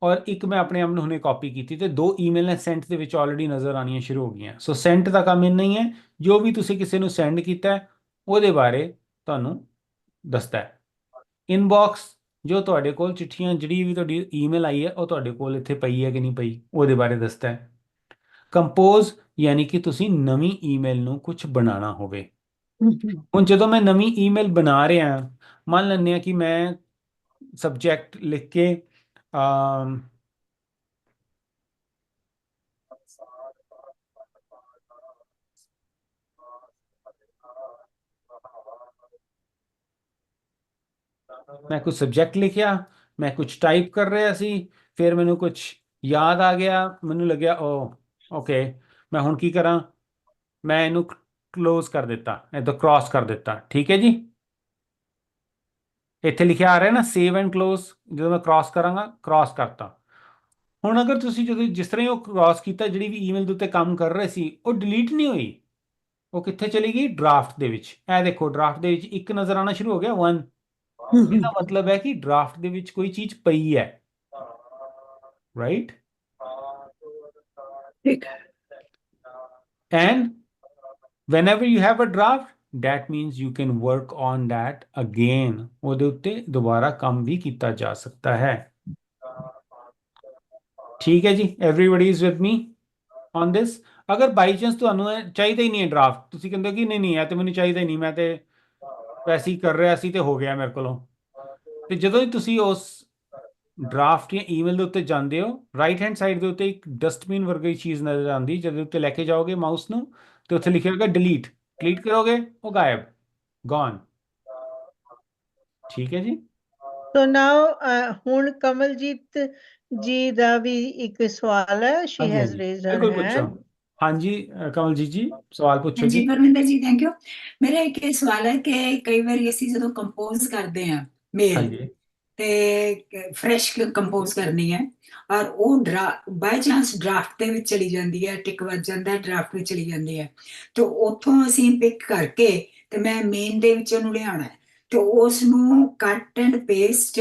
S2: ਔਰ ਇੱਕ ਮੈਂ ਆਪਣੇ ਆਪ ਨੂੰ ਹੁਣੇ ਕਾਪੀ ਕੀਤੀ, ਤੇ 2 ਈਮੇਲਾਂ ਸੈਂਟ ਦੇ ਵਿੱਚ ਆਲਰੇਡੀ ਨਜ਼ਰ ਆਉਣੀਆਂ ਸ਼ੁਰੂ ਹੋ ਗਈਆਂ। ਸੋ ਸੈਂਟ ਦਾ ਕੰਮ ਇੰਨਾ ਹੀ ਹੈ, ਜੋ ਵੀ ਤੁਸੀਂ ਕਿਸੇ ਨੂੰ ਸੈਂਡ ਕੀਤਾ ਹੈ ਉਹਦੇ ਬਾਰੇ ਤੁਹਾਨੂੰ ਦੱਸਦਾ ਹੈ। ਇਨਬਾਕਸ ਜੋ ਤੁਹਾਡੇ ਕੋਲ ਚਿੱਠੀਆਂ, ਜਿਹੜੀ ਵੀ ਤੁਹਾਡੀ ਈਮੇਲ ਆਈ ਹੈ ਉਹ ਤੁਹਾਡੇ ਕੋਲ ਇੱਥੇ ਪਈ ਹੈ ਕਿ ਨਹੀਂ ਪਈ, ਉਹਦੇ ਬਾਰੇ ਦੱਸਦਾ ਹੈ। ਕੰਪੋਜ਼ ਯਾਨੀ ਕਿ ਤੁਸੀਂ ਨਵੀਂ ਈਮੇਲ ਨੂੰ ਕੁਝ ਬਣਾਉਣਾ ਹੋਵੇ। ਹੁਣ ਜਦੋਂ ਮੈਂ ਨਵੀਂ ਈਮੇਲ ਬਣਾ ਰਿਹਾ, ਮੰਨ ਲੈਂਦੇ ਆ ਕਿ ਮੈਂ ਸਬਜੈਕਟ ਲਿਖ ਕੇ ਮੈਂ ਕੁਝ ਸਬਜੈਕਟ ਲਿਖਿਆ, ਮੈਂ ਕੁਝ ਟਾਈਪ ਕਰ ਰਿਹਾ ਸੀ, ਫਿਰ ਮੈਨੂੰ ਕੁਝ ਯਾਦ ਆ ਗਿਆ, ਮੈਨੂੰ ਲੱਗਿਆ ਓਕੇ ਮੈਂ ਹੁਣ ਕੀ ਕਰਾਂ, ਮੈਂ ਇਹਨੂੰ ਕਲੋਜ਼ ਕਰ ਦਿੱਤਾ, ਇੱਧਰ ਕ੍ਰਾਸ ਕਰ ਦਿੱਤਾ। ਠੀਕ ਹੈ ਜੀ, ਇੱਥੇ ਲਿਖਿਆ ਆ ਰਿਹਾ ਨਾ ਸੇਵ ਐਂਡ ਕਲੋਜ਼, ਜਦੋਂ ਮੈਂ ਕ੍ਰਾਸ ਕਰਾਂਗਾ ਕ੍ਰਾਸ ਕਰਤਾ। ਹੁਣ ਅਗਰ ਤੁਸੀਂ ਜਦੋਂ ਜਿਸ ਤਰ੍ਹਾਂ ਹੀ ਉਹ ਕ੍ਰਾਸ ਕੀਤਾ, ਜਿਹੜੀ ਵੀ ਈਮੇਲ ਦੇ ਉੱਤੇ ਕੰਮ ਕਰ ਰਹੇ ਸੀ ਉਹ ਡਿਲੀਟ ਨਹੀਂ ਹੋਈ, ਉਹ ਕਿੱਥੇ ਚਲੀ ਗਈ, ਡਰਾਫਟ ਦੇ ਵਿੱਚ। ਇਹ ਦੇਖੋ ਡਰਾਫਟ ਦੇ ਵਿੱਚ ਇੱਕ ਨਜ਼ਰ ਆਉਣਾ ਸ਼ੁਰੂ ਹੋ ਗਿਆ 1। ਇਹਦਾ ਮਤਲਬ ਹੈ ਕਿ ਡਰਾਫਟ ਦੇ ਵਿੱਚ ਕੋਈ ਚੀਜ਼ ਪਈ ਹੈ, ਰਾਈਟ?
S8: ਠੀਕ ਹੈ।
S2: And whenever you have a draft, that means you can work on that again. ਉਹਦੇ ਉੱਤੇ ਦੁਬਾਰਾ ਕੰਮ ਵੀ ਕੀਤਾ ਜਾ ਸਕਦਾ ਹੈ। ਠੀਕ ਹੈ ਜੀ, everybody is with me on this? ਅਗਰ ਬਾਈ ਚਾਂਸ ਤੁਹਾਨੂੰ ਇਹ ਚਾਹੀਦਾ ਹੀ ਨਹੀਂ ਹੈ ਡਰਾਫਟ, ਤੁਸੀਂ ਕਹਿੰਦੇ ਕਿ ਨਹੀਂ ਇਹ ਤੇ ਮੈਨੂੰ ਚਾਹੀਦਾ ਹੀ ਨਹੀਂ, ਮੈਂ ਤੇ ਵੈਸੇ ਹੀ ਕਰ ਰਿਹਾ ਸੀ ਤੇ ਹੋ ਗਿਆ ਮੇਰੇ ਕੋਲੋਂ, ਤੇ ਜਦੋਂ ਹੀ ਤੁਸੀਂ ਉਸ ਡਰਾਫਟ ਜਾਂ ਈਮੇਲ ਦੇ ਉੱਤੇ ਜਾਂਦੇ ਹੋ, ਰਾਈਟ ਹੈਂਡ ਸਾਈਡ ਦੇ ਉੱਤੇ ਇੱਕ ਡਸਟਬਿਨ ਵਰਗੀ ਚੀਜ਼ ਨਜ਼ਰ ਆਉਂਦੀ, ਜਿਹਦੇ ਉੱਤੇ ਲੈ ਕੇ ਜਾਓਗੇ ਮਾਊਸ ਨੂੰ ਤੇ ਉੱਥੇ ਲਿਖਿਆ ਹੋਗਾ ਡਿਲੀਟ, ਕਲਿੱਕ ਕਰੋਗੇ ਉਹ ਗਾਇਬ, ਗੋਨ। ਠੀਕ ਹੈ ਜੀ।
S1: So now ਹੁਣ ਕਮਲਜੀਤ ਜੀ ਦਾ ਵੀ ਇੱਕ ਸਵਾਲ ਹੈ, she
S2: ਹਾਂਜੀ
S1: has
S2: ਹਾਂਜੀ
S1: raised her
S2: ਬਿਲਕੁਲ ਪੁੱਛੋ।
S1: hand.
S2: ਹਾਂਜੀ ਕਮਲਜੀਤ ਜੀ ਸਵਾਲ ਪੁੱਛੋ
S9: ਜੀ
S2: ਜੀ।
S9: Parminder ji thank you. ਮੇਰਾ ਇੱਕ ਇਹ ਸਵਾਲ ਹੈ ਕਿ ਕਈ ਵਾਰੀ ਅਸੀਂ ਜਦੋਂ ਕੰਪੋਜ਼ ਕਰਦੇ ਹਾਂ ਮੇਲ
S2: ਹਾਂਜੀ
S9: ਤੇ ਫਰੈਸ਼ ਕੰਪੋਜ਼ ਕਰਨੀ ਹੈ ਔਰ ਉਹ ਬਾਈ ਚਾਂਸ ਡਰਾਫਟ ਦੇ ਵਿੱਚ ਚਲੀ ਜਾਂਦੀ ਹੈ, ਟਿਕ ਵੱਜ ਜਾਂਦਾ, ਡਰਾਫਟ ਵਿੱਚ ਚਲੀ ਜਾਂਦੀ ਹੈ, ਤੇ ਉੱਥੋਂ ਅਸੀਂ ਪਿਕ ਕਰਕੇ ਤੇ ਮੈਂ ਮੇਨ ਦੇ ਵਿੱਚ ਉਹਨੂੰ ਲਿਆਉਣਾ ਹੈ, ਤੇ ਉਸ ਨੂੰ ਕੱਟ ਐਂਡ ਪੇਸਟ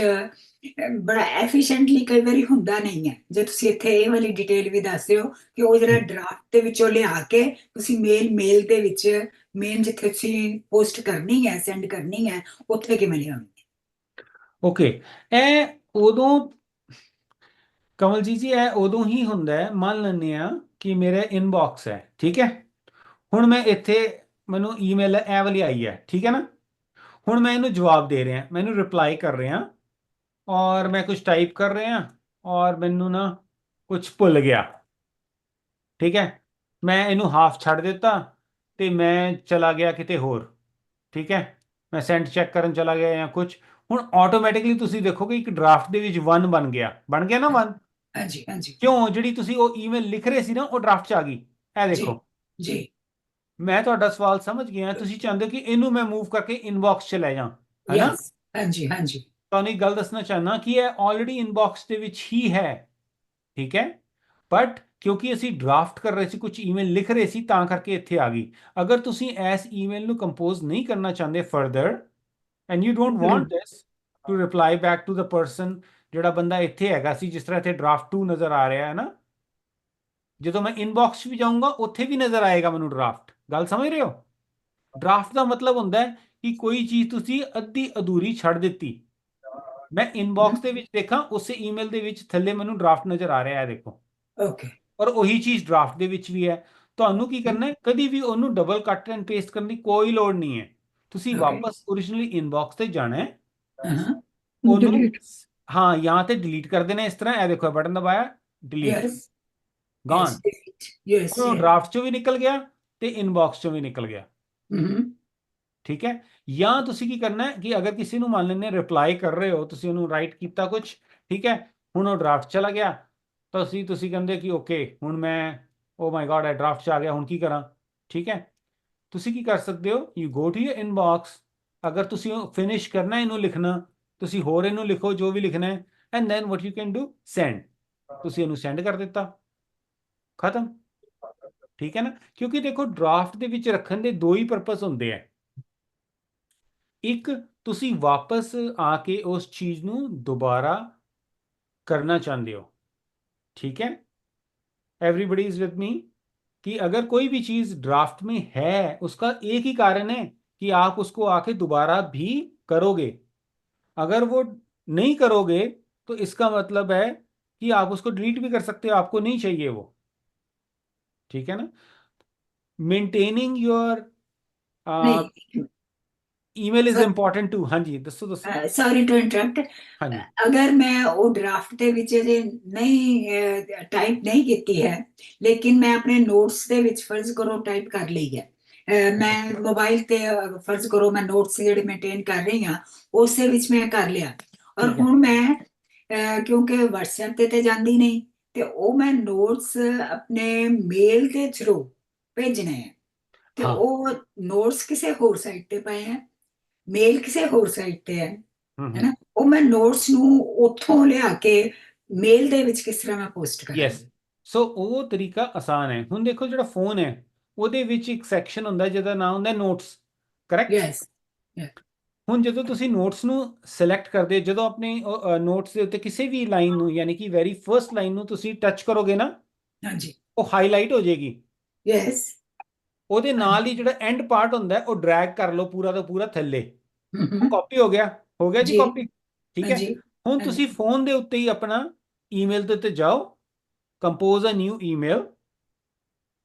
S9: ਬੜਾ ਐਫੀਸ਼ੀਐਂਟਲੀ ਕਈ ਵਾਰੀ ਹੁੰਦਾ ਨਹੀਂ ਹੈ। ਜੇ ਤੁਸੀਂ ਇੱਥੇ ਇਹ ਵਾਲੀ ਡਿਟੇਲ ਵੀ ਦੱਸ ਦਿਓ ਕਿ ਉਹ ਜਿਹੜਾ ਡਰਾਫਟ ਦੇ ਵਿੱਚੋਂ ਲਿਆ ਕੇ ਤੁਸੀਂ ਮੇਲ ਦੇ ਵਿੱਚ ਮੇਨ ਜਿੱਥੇ ਤੁਸੀਂ ਪੋਸਟ ਕਰਨੀ ਹੈ, ਸੈਂਡ ਕਰਨੀ ਹੈ, ਉੱਥੇ ਕਿਵੇਂ ਲਿਆਉਣੀ ਹੈ?
S2: ਓਕੇ, ਇਹ ਉਦੋਂ ਕਮਲਜੀਤ ਜੀ ਇਹ ਉਦੋਂ ਹੀ ਹੁੰਦਾ ਹੈ, ਮੰਨ ਲੈਂਦੇ ਆ ਕਿ ਮੇਰੇ ਇਨਬਾਕਸ ਹੈ, ਠੀਕ ਹੈ। ਹੁਣ ਮੈਂ ਇੱਥੇ ਮੈਨੂੰ ਈਮੇਲ ਇਹ ਵਾਲੀ ਆਈ ਹੈ, ਠੀਕ ਹੈ ਨਾ। ਹੁਣ ਮੈਂ ਇਹਨੂੰ ਜਵਾਬ ਦੇ ਰਿਹਾ, ਮੈਨੂੰ ਰਿਪਲਾਈ ਕਰ ਰਿਹਾ ਔਰ ਮੈਂ ਕੁਝ ਟਾਈਪ ਕਰ ਰਿਹਾ ਔਰ ਮੈਨੂੰ ਨਾ ਕੁਝ ਭੁੱਲ ਗਿਆ, ਠੀਕ ਹੈ। ਮੈਂ ਇਹਨੂੰ ਹਾਫ ਛੱਡ ਦਿੱਤਾ ਤੇ ਮੈਂ ਚਲਾ ਗਿਆ ਕਿਤੇ ਹੋਰ, ਠੀਕ ਹੈ। ਮੈਂ ਸੈਂਡ ਚੈੱਕ ਕਰਨ ਚਲਾ ਗਿਆ ਜਾਂ ਕੁਝ। ਹੁਣ ਆਟੋਮੈਟਿਕਲੀ ਤੁਸੀਂ ਦੇਖੋਗੇ ਇੱਕ ਡਰਾਫਟ ਦੇ ਵਿੱਚ 1 ਬਣ ਗਿਆ ਨਾ 1।
S9: ਹਾਂਜੀ ਹਾਂਜੀ।
S2: ਕਿਉਂ? ਜਿਹੜੀ ਤੁਸੀਂ ਉਹ ਈਮੇਲ ਲਿਖ ਰਹੇ ਸੀ ਨਾ ਉਹ ਡਰਾਫਟ 'ਚ ਆ ਗਈ। ਇਹ ਦੇਖੋ
S9: ਜੀ
S2: ਮੈਂ ਤੁਹਾਡਾ ਸਵਾਲ ਸਮਝ ਗਿਆ, ਤੁਸੀਂ ਚਾਹੁੰਦੇ ਹੋ ਕਿ ਇਹਨੂੰ ਮੈਂ ਮੂਵ ਕਰਕੇ ਇਨਬਾਕਸ 'ਚ ਲੈ ਜਾਵਾਂ, ਹੈ ਨਾ?
S9: ਹਾਂਜੀ ਹਾਂਜੀ।
S2: ਤੁਹਾਨੂੰ ਇੱਕ ਗੱਲ ਦੱਸਣਾ ਚਾਹੁੰਦਾ ਕਿ ਇਹ ਆਲਰੇਡੀ ਇਨਬਾਕਸ ਦੇ ਵਿੱਚ ਹੀ ਹੈ, ਠੀਕ ਹੈ। ਬਟ ਕਿਉਂਕਿ ਅਸੀਂ ਡਰਾਫਟ ਕਰ ਰਹੇ ਸੀ, ਕੁਝ ਈਮੇਲ ਲਿਖ ਰਹੇ ਸੀ, ਤਾਂ ਕਰਕੇ ਇੱਥੇ ਆ ਗਈ। ਅਗਰ ਤੁਸੀਂ ਇਸ ਈਮੇਲ ਨੂੰ ਕੰਪੋਜ਼ ਨਹੀਂ ਕਰਨਾ ਚਾਹੁੰਦੇ further and you don't want this to reply back to the person, ਜਿਹੜਾ ਬੰਦਾ ਇੱਥੇ ਹੈਗਾ ਸੀ, ਜਿਸ ਤਰ੍ਹਾਂ ਇੱਥੇ ਡਰਾਫਟ 2 ਨਜ਼ਰ ਆ ਰਿਹਾ ਹੈ ਨਾ, ਜਦੋਂ ਮੈਂ ਇਨਬਾਕਸ 'ਚ ਵੀ ਜਾਊਂਗਾ ਉੱਥੇ ਵੀ ਨਜ਼ਰ ਆਏਗਾ ਮੈਨੂੰ ਡਰਾਫਟ। ਗੱਲ ਸਮਝ ਰਹੇ ਹੋ? ਡਰਾਫਟ ਦਾ ਮਤਲਬ ਹੁੰਦਾ ਹੈ ਕਿ ਕੋਈ ਚੀਜ਼ ਤੁਸੀਂ ਅੱਧੀ ਅਧੂਰੀ ਛੱਡ ਦਿੱਤੀ। ਮੈਂ ਇਨਬਾਕਸ ਦੇ ਵਿੱਚ ਦੇਖਾਂ, ਉਸੇ ਈਮੇਲ ਦੇ ਵਿੱਚ ਥੱਲੇ ਮੈਨੂੰ ਡਰਾਫਟ ਨਜ਼ਰ ਆ ਰਿਹਾ ਹੈ, ਦੇਖੋ।
S9: ਓਕੇ।
S2: ਔਰ ਉਹੀ ਚੀਜ਼ ਡਰਾਫਟ ਦੇ ਵਿੱਚ ਵੀ ਹੈ। ਤੁਹਾਨੂੰ ਕੀ ਕਰਨਾ ਹੈ, ਕਦੀ ਵੀ ਉਹਨੂੰ ਡਬਲ ਕੱਟ ਐਂਡ ਪੇਸਟ ਕਰਨ ਦੀ ਕੋਈ ਲੋੜ ਨਹੀਂ ਹੈ। ਤੁਸੀਂ ਵਾਪਸ ਓਰੀਜਨਲੀ ਇਨਬਾਕਸ ਤੇ ਜਾਣਾ ਹੈ, ਉਹਨੂੰ ਹਾਂ ਜਾਂ ਤੇ ਡਿਲੀਟ ਕਰ ਦੇਣਾ ਇਸ ਤਰ੍ਹਾਂ। ਇਹ ਦੇਖੋ ਬਟਨ ਦਬਾਇਆ, ਡਿਲੀਟ, ਗੋਨ। ਉਹ ਡਰਾਫਟ ਚੋਂ ਵੀ ਨਿਕਲ ਗਿਆ ਤੇ ਇਨਬਾਕਸ ਚੋਂ ਵੀ ਨਿਕਲ ਗਿਆ, ਠੀਕ ਹੈ। ਜਾਂ ਤੁਸੀਂ ਕੀ ਕਰਨਾ ਹੈ ਕਿ ਅਗਰ ਕਿਸੇ ਨੂੰ ਮੰਨ ਲੈਂਦੇ ਰਿਪਲਾਈ ਕਰ ਰਹੇ ਹੋ, ਤੁਸੀਂ ਉਹਨੂੰ ਰਾਈਟ ਕੀਤਾ ਕੁਝ, ਠੀਕ ਹੈ। ਹੁਣ ਉਹ ਡਰਾਫਟ ਚਲਾ ਗਿਆ, ਤੁਸੀਂ ਕਹਿੰਦੇ ਕਿ ਓਕੇ ਹੁਣ ਮੈਂ ਓ ਮਾਈ ਗॉड ਇਹ ਡਰਾਫਟ 'ਚ ਆ ਗਿਆ, ਹੁਣ ਕੀ ਕਰਾਂ, ਠੀਕ ਹੈ। ਤੁਸੀਂ ਕੀ ਕਰ ਸਕਦੇ ਹੋ, you go to your inbox. ਅਗਰ ਤੁਸੀਂ ਫਿਨਿਸ਼ ਕਰਨਾ ਇਹਨੂੰ ਲਿਖਣਾ, ਤੁਸੀਂ ਹੋਰ ਇਹਨੂੰ ਲਿਖੋ ਜੋ ਵੀ ਲਿਖਣਾ ਹੈ, and then what you can do, send. ਤੁਸੀਂ ਇਹਨੂੰ ਸੈਂਡ ਕਰ ਦਿੱਤਾ, ਖਤਮ, ਠੀਕ ਹੈ ਨਾ। ਕਿਉਂਕਿ ਦੇਖੋ ਡਰਾਫਟ ਦੇ ਵਿੱਚ ਰੱਖਣ ਦੇ 2 ਹੀ ਪਰਪਸ ਹੁੰਦੇ ਆ। ਇੱਕ, ਤੁਸੀਂ ਵਾਪਸ ਆ ਕੇ ਉਸ ਚੀਜ਼ ਨੂੰ ਦੁਬਾਰਾ करना चाहते हो, ठीक है। एवरीबडी इज विद मी कि अगर कोई भी चीज ड्राफ्ट में है, उसका एक ही कारण है कि आप उसको आके दोबारा भी करोगे। अगर वो नहीं करोगे तो इसका मतलब है कि आप उसको डिलीट भी कर सकते हो, आपको नहीं चाहिए वो, ठीक है ना। मेंटेनिंग योर
S9: नहीं,
S2: ईमेल इज इंपॉर्टेंट टू। हाँ जी, दसो दसो।
S9: Sorry to interrupt.
S2: हाँ जी,
S9: अगर मैं ਉਹ ਡਰਾਫਟ ਦੇ ਵਿੱਚ ਜੇ ਨਹੀਂ ਟਾਈਪ ਨਹੀਂ ਕੀਤੀ ਹੈ, ਲੇਕਿਨ ਮੈਂ ਆਪਣੇ ਨੋਟਸ ਦੇ ਵਿੱਚ ਫਰਜ਼ ਕਰੋ ਟਾਈਪ ਕਰ ਲਈ ਹੈ, ਮੈਂ ਮੋਬਾਈਲ ਤੇ ਫਰਜ਼ ਕਰੋ ਮੈਂ ਨੋਟਸ ਜਿਹੜੇ ਮੇਨਟੇਨ ਕਰ ਰਹੀ ਹਾਂ ਉਸੇ ਵਿੱਚ ਮੈਂ ਕਰ ਲਿਆ, ਔਰ
S2: ਠੀਕ ਹੈ।
S9: ਹੁਣ ਮੈਂ ਕਿਉਂਕਿ WhatsApp ਤੇ ਜਾਂਦੀ ਨਹੀਂ, ਤੇ ਉਹ ਮੈਂ ਨੋਟਸ ਆਪਣੇ ਮੇਲ ਦੇ ਥਰੂ ਭੇਜਣੇ ਹੈ, ਤੇ
S2: ਹਾਂ।
S9: ਉਹ ਨੋਟਸ ਕਿਸੇ ਹੋਰ ਸਾਈਟ ਤੇ ਪਏ ਹੈ, ਮੇਲ ਕਿਸੇ ਹੋਰ ਸਾਈਟ ਤੇ ਹੈ ਹੈਨਾ, ਉਹ ਮੈਂ ਨੋਟਸ ਨੂੰ ਉੱਥੋਂ ਲਿਆ ਕੇ ਮੇਲ ਦੇ ਵਿੱਚ ਕਿਸ ਤਰ੍ਹਾਂ ਮੈਂ ਪੋਸਟ ਕਰਾਂ?
S2: ਯੈਸ, ਸੋ ਉਹ ਤਰੀਕਾ ਆਸਾਨ ਹੈ। ਹੁਣ ਦੇਖੋ ਜਿਹੜਾ ਫੋਨ ਹੈ ਉਹਦੇ ਵਿੱਚ ਇੱਕ ਸੈਕਸ਼ਨ ਹੁੰਦਾ ਜਿਹਦਾ ਨਾਮ ਹੁੰਦਾ ਨੋਟਸ, ਕਰੈਕਟ।
S9: ਯੈਸ।
S2: ਹੁਣ ਜਦੋਂ ਤੁਸੀਂ ਨੋਟਸ ਨੂੰ ਸਿਲੈਕਟ ਕਰਦੇ, ਜਦੋਂ ਆਪਣੇ ਨੋਟਸ ਦੇ ਉੱਤੇ ਕਿਸੇ ਵੀ ਲਾਈਨ ਨੂੰ, ਯਾਨੀ ਕਿ ਵੈਰੀ ਫਰਸਟ ਲਾਈਨ ਨੂੰ ਤੁਸੀਂ ਟੱਚ ਕਰੋਗੇ ਨਾ,
S9: ਹਾਂਜੀ।
S2: ਉਹ ਹਾਈਲਾਈਟ ਹੋ ਜਾਏਗੀ।
S9: ਯੈਸ।
S2: ਉਹਦੇ ਨਾਲ ਹੀ ਜਿਹੜਾ ਐਂਡ ਪਾਰਟ ਹੁੰਦਾ ਉਹ ਡਰੈਗ ਕਰ ਲਓ ਪੂਰਾ ਦਾ ਪੂਰਾ ਥੱਲੇ, ਉਹ ਕਾਪੀ ਹੋ ਗਿਆ ਜੀ,
S9: ਜੀ।
S2: ਕਾਪੀ, ਠੀਕ ਹੈ।
S9: ਹਾਂਜੀ।
S2: ਹੁਣ ਤੁਸੀਂ ਫੋਨ ਦੇ ਉੱਤੇ ਹੀ ਆਪਣਾ ਈਮੇਲ ਦੇ ਉੱਤੇ ਜਾਓ, ਕੰਪੋਜ਼ ਅ ਨਿਊ ਈਮੇਲ,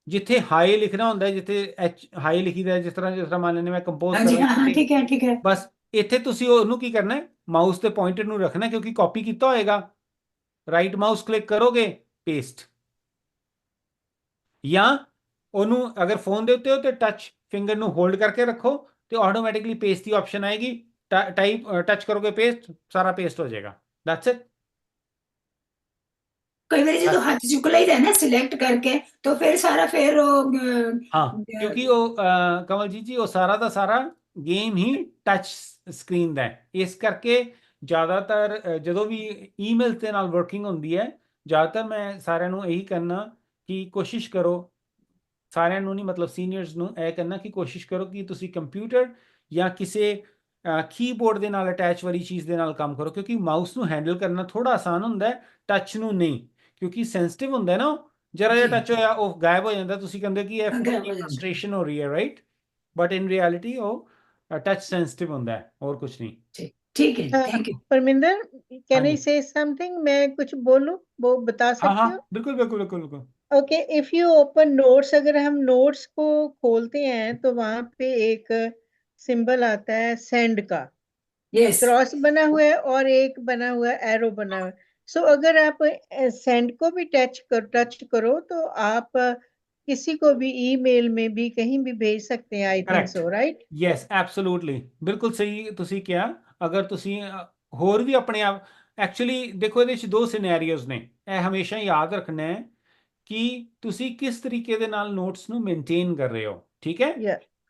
S2: ਜਿੱਥੇ ਹਾਈ ਲਿਖਣਾ ਹੁੰਦਾ, ਜਿੱਥੇ ਐਚ ਹਾਈ ਲਿਖੀਦਾ, ਜਿਸ ਤਰ੍ਹਾਂ ਮੰਨ ਲੈਂਦੇ ਮੈਂ ਕੰਪੋਜ਼
S9: ਹਾਂਜੀ,
S2: ਕਰਾਂ,
S9: ਹਾਂ ਠੀਕ ਹੈ, ਠੀਕ ਹੈ।
S2: ਬਸ ਇੱਥੇ ਤੁਸੀਂ ਉਹਨੂੰ ਕੀ ਕਰਨਾ ਹੈ, ਮਾਊਸ ਤੇ ਪੁਆਇੰਟਰ ਨੂੰ ਰੱਖਣਾ, ਕਿਉਂਕਿ ਕਾਪੀ ਕੀਤਾ ਹੋਏਗਾ, ਰਾਈਟ ਮਾਊਸ ਕਲਿੱਕ ਕਰੋਗੇ, ਪੇਸਟ, ਜਾਂ ਉਹਨੂੰ ਅਗਰ ਫੋਨ ਦੇ ਉੱਤੇ ਹੋ ਤੇ ਟੱਚ ਫਿੰਗਰ ਨੂੰ ਹੋਲਡ ਕਰਕੇ ਰੱਖੋ ਤੇ ਆਟੋਮੈਟਿਕਲੀ ਪੇਸਟ ਦੀ ਆਪਸ਼ਨ ਆਏਗੀ, ਟਾਈਪ ਟੱਚ ਕਰੋਗੇ ਪੇਸਟ, ਸਾਰਾ ਪੇਸਟ ਹੋ ਜਾਏਗਾ, ਦੈਟਸ ਇਟ।
S9: ਕਈ ਵਾਰੀ ਜਦੋਂ ਹੱਥ ਚੁੱਕ ਲਈਦਾ ਨਾ ਸਿਲੈਕਟ ਕਰਕੇ, ਤਾਂ ਫਿਰ ਸਾਰਾ ਫਿਰ ਉਹ
S2: ਹਾਂ, ਕਿਉਂਕਿ ਉਹ ਕਮਲਜੀਤ ਜੀ ਉਹ ਸਾਰਾ ਦਾ ਸਾਰਾ ਗੇਮ ਹੀ ਟੱਚ ਸਕਰੀਨ ਦਾ ਹੈ, ਇਸ ਕਰਕੇ ਜ਼ਿਆਦਾਤਰ ਜਦੋਂ ਵੀ ਈਮੇਲ ਦੇ ਨਾਲ ਵਰਕਿੰਗ ਹੁੰਦੀ ਹੈ, ਜ਼ਿਆਦਾਤਰ ਮੈਂ ਸਾਰਿਆਂ ਨੂੰ ਇਹੀ ਕਰਨਾ ਕਿ ਕੋਸ਼ਿਸ਼ ਕਰੋ, ਸਾਰਿਆਂ ਨੂੰ ਨਹੀਂ ਮਤਲਬ ਸੀਨੀਅਰਸ ਨੂੰ ਇਹ ਕਰਨਾ ਕਿ ਕੋਸ਼ਿਸ਼ ਕਰੋ ਕਿ ਤੁਸੀਂ ਕੰਪਿਊਟਰ ਜਾਂ ਕਿਸੇ ਕੀਬੋਰਡ ਦੇ ਨਾਲ ਅਟੈਚ ਵਾਲੀ ਚੀਜ਼ ਦੇ ਨਾਲ ਕੰਮ ਕਰੋ, ਕਿਉਂਕਿ ਮਾਊਸ ਨੂੰ ਹੈਂਡਲ ਕਰਨਾ ਥੋੜਾ ਆਸਾਨ ਹੁੰਦਾ ਹੈ, ਟੱਚ ਨੂੰ ਨਹੀਂ, ਕਿਉਂਕਿ ਸੈਂਸਿਟਿਵ ਹੁੰਦਾ ਨਾ, ਜਰਾ ਜਿਹਾ ਟੱਚ ਹੋਇਆ ਉਹ ਗਾਇਬ ਹੋ ਜਾਂਦਾ, ਤੁਸੀਂ ਕਹਿੰਦੇ ਕਿ ਇਹ ਫਰਸਟ੍ਰੇਸ਼ਨ ਹੋ ਰਹੀ ਹੈ, ਰਾਈਟ, ਬਟ ਇਨ ਰਿਐਲਿਟੀ ਉਹ ਟੱਚ ਸੈਂਸਿਟਿਵ ਹੁੰਦਾ ਹੈ, और कुछ नहीं।
S9: ठीक है, थैंक यू।
S1: परमिंदर, कैन
S2: हाँ
S1: आई
S2: जी।
S1: से समथिंग? मैं कुछ बोलूं, वो बता
S2: हाँ
S1: सकती
S2: हाँ,
S1: हो?
S2: बिल्कुल बिल्कुल बिल्कुल बिल्कुल।
S1: Okay, if you open notes, अगर हम नोट्स को खोलते हैं तो वहां पे एक सिंबल आता है सेंड का,
S9: यस।
S1: क्रॉस बना हुआ है और एक बना हुआ है एरो बना हुआ है। सो अगर आप सेंड को भी टच करो तो आप किसी को भी ईमेल में भी कहीं भी भेज सकते हैं, I think so, right?
S2: Yes, absolutely, ਬਿਲਕੁਲ ਸਹੀ ਤੁਸੀਂ ਕਿਹਾ। ਅਗਰ ਤੁਸੀਂ ਹੋਰ ਵੀ ਆਪਣੇ ਆਪ, ਐਕਚੁਅਲੀ ਦੇਖੋ ਇਹਦੇ ਵਿੱਚ ਦੋ ਸਿਨੈਰੀਓਜ਼ ਨੇ, ਇਹ ਹਮੇਸ਼ਾ ਯਾਦ ਰੱਖਣਾ ਹੈ ਕਿ ਤੁਸੀਂ ਕਿਸ ਤਰੀਕੇ ਦੇ ਨਾਲ ਨੋਟਸ ਨੂੰ ਮੇਨਟੇਨ ਕਰ ਰਹੇ ਹੋ, ਠੀਕ ਹੈ।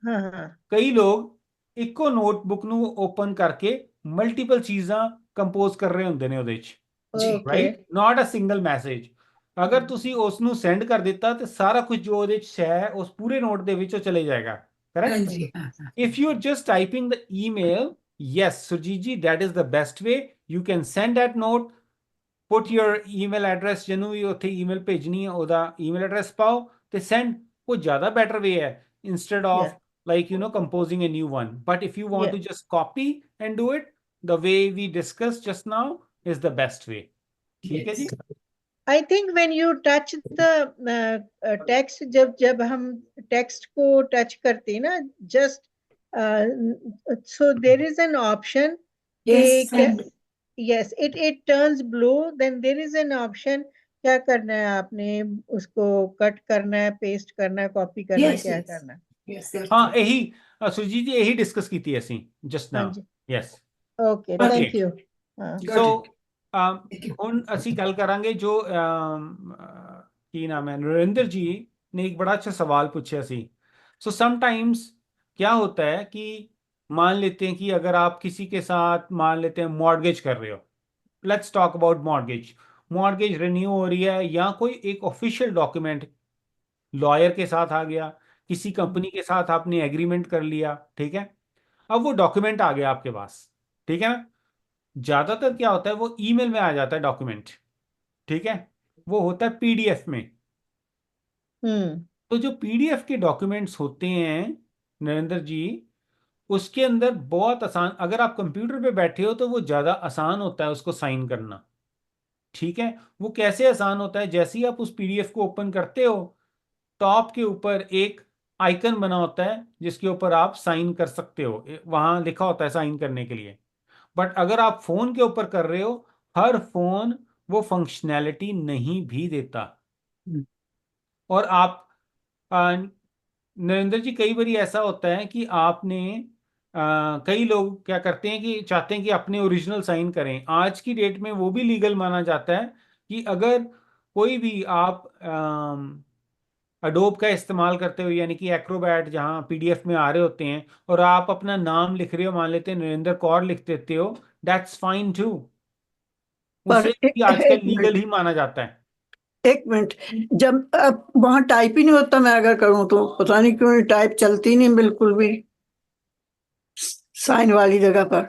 S1: हाँ हाँ,
S2: ਕਈ ਲੋਕ ਇੱਕੋ ਨੋਟਬੁੱਕ ਨੂੰ ਓਪਨ ਕਰਕੇ ਮਲਟੀਪਲ ਚੀਜ਼ਾਂ ਕੰਪੋਜ਼ ਕਰ ਰਹੇ ਹੁੰਦੇ ਨੇ ਉਹਦੇ ਵਿੱਚ,
S1: okay,
S2: right, not a single message. ਅਗਰ ਤੁਸੀਂ ਉਸ ਨੂੰ ਸੈਂਡ ਕਰ ਦਿੱਤਾ ਤੇ ਸਾਰਾ ਕੁਝ ਜੋ ਉਹਦੇ ਵਿੱਚ ਹੈ ਉਸ ਪੂਰੇ ਨੋਟ ਦੇ ਵਿੱਚ ਉਹ ਚਲੇ ਜਾਏਗਾ,
S9: हाँ
S2: correct?
S9: जी, हाँ हाँ।
S2: If you're just typing the email, yes, Surjit ji, that is the best way. You can send that note, put your email address, ਜਿਹਨੂੰ ਵੀ ਉੱਥੇ email ਭੇਜਣੀ ਹੈ ਉਹਦਾ email address ਪਾਓ ਤੇ send, ਉਹ ਜ਼ਿਆਦਾ better way ਹੈ instead of
S1: Yeah.
S2: like composing a new one. But if you want
S1: Yeah.
S2: to just copy and do it, the way we discussed just now is the best way. ठीक है जी?
S1: I think when you touch the text, जब हम text को touch करते हैं ना, just so there is an option,
S9: Yes,
S1: कि
S9: send.
S1: yes, it turns blue, then there is an option, क्या करना है आपने, उसको कट करना है, पेस्ट करना है, कॉपी करना है,
S9: Yes,
S1: क्या
S9: yes.
S1: करना है?
S9: Yes, that's
S2: हाँ,
S9: right.
S2: यही सुरजीत जी यही डिस्कस की थी ਅਸੀਂ just now.
S1: हाँ जी,
S2: Yes.
S1: okay,
S2: Okay.
S1: thank you. हाँ,
S9: Got
S2: So,
S9: it.
S2: ਹੁਣ ਅਸੀਂ ਗੱਲ ਕਰਾਂਗੇ ਜੋ ਕੀ ਨਾਮ है, नरेंद्र जी ने एक बड़ा अच्छा सवाल पूछा सी। सो समटाइम्स क्या होता है कि मान लेते हैं कि अगर आप किसी के साथ मान लेते हैं मॉर्गेज कर रहे हो, let's talk about mortgage renew हो रही है या कोई एक ऑफिशियल डॉक्यूमेंट लॉयर के साथ आ गया, किसी कंपनी के साथ आपने एग्रीमेंट कर लिया, ठीक है। अब वो डॉक्यूमेंट आ गया आपके पास, ठीक है ना। ज्यादातर क्या होता है वो ईमेल में आ जाता है डॉक्यूमेंट, ठीक है, वो होता है पीडीएफ में। तो जो पीडीएफ के डॉक्यूमेंट्स होते हैं नरेंद्र जी, उसके अंदर बहुत आसान, अगर आप कंप्यूटर पे बैठे हो तो वो ज़्यादा आसान होता है उसको साइन करना। ठीक है, वो कैसे आसान होता है, जैसे ही आप उस पीडीएफ को ओपन करते हो, टॉप के ऊपर एक आइकन बना होता है जिसके ऊपर आप साइन कर सकते हो, वहां लिखा होता है साइन करने के लिए। बट अगर आप फोन के ऊपर कर रहे हो, हर फोन वो फंक्शनैलिटी नहीं भी देता। और आप नरेंद्र जी, कई बार ऐसा होता है कि आपने कई लोग क्या करते हैं कि चाहते हैं कि अपने ओरिजिनल साइन करें। आज की डेट में वो भी लीगल माना जाता है कि अगर कोई भी आप अडोब का इस्तेमाल करते हो, यानी कि एक्रोबैट जहाँ पीडीएफ में आ रहे होते हैं, और आप अपना नाम लिख रहे हो, मान लेते हैं नरेंद्र कौर लिख देते हो, दैट्स फाइन टू,
S8: पर
S2: उसे भी आजकल
S8: एक
S2: लीगल
S8: मिनट,
S2: ही माना जाता है।
S8: एक मिनट, जब अब वहां टाइप ही नहीं होता, मैं अगर करूं तो पता नहीं क्यों टाइप चलती नहीं बिल्कुल भी साइन वाली जगह पर।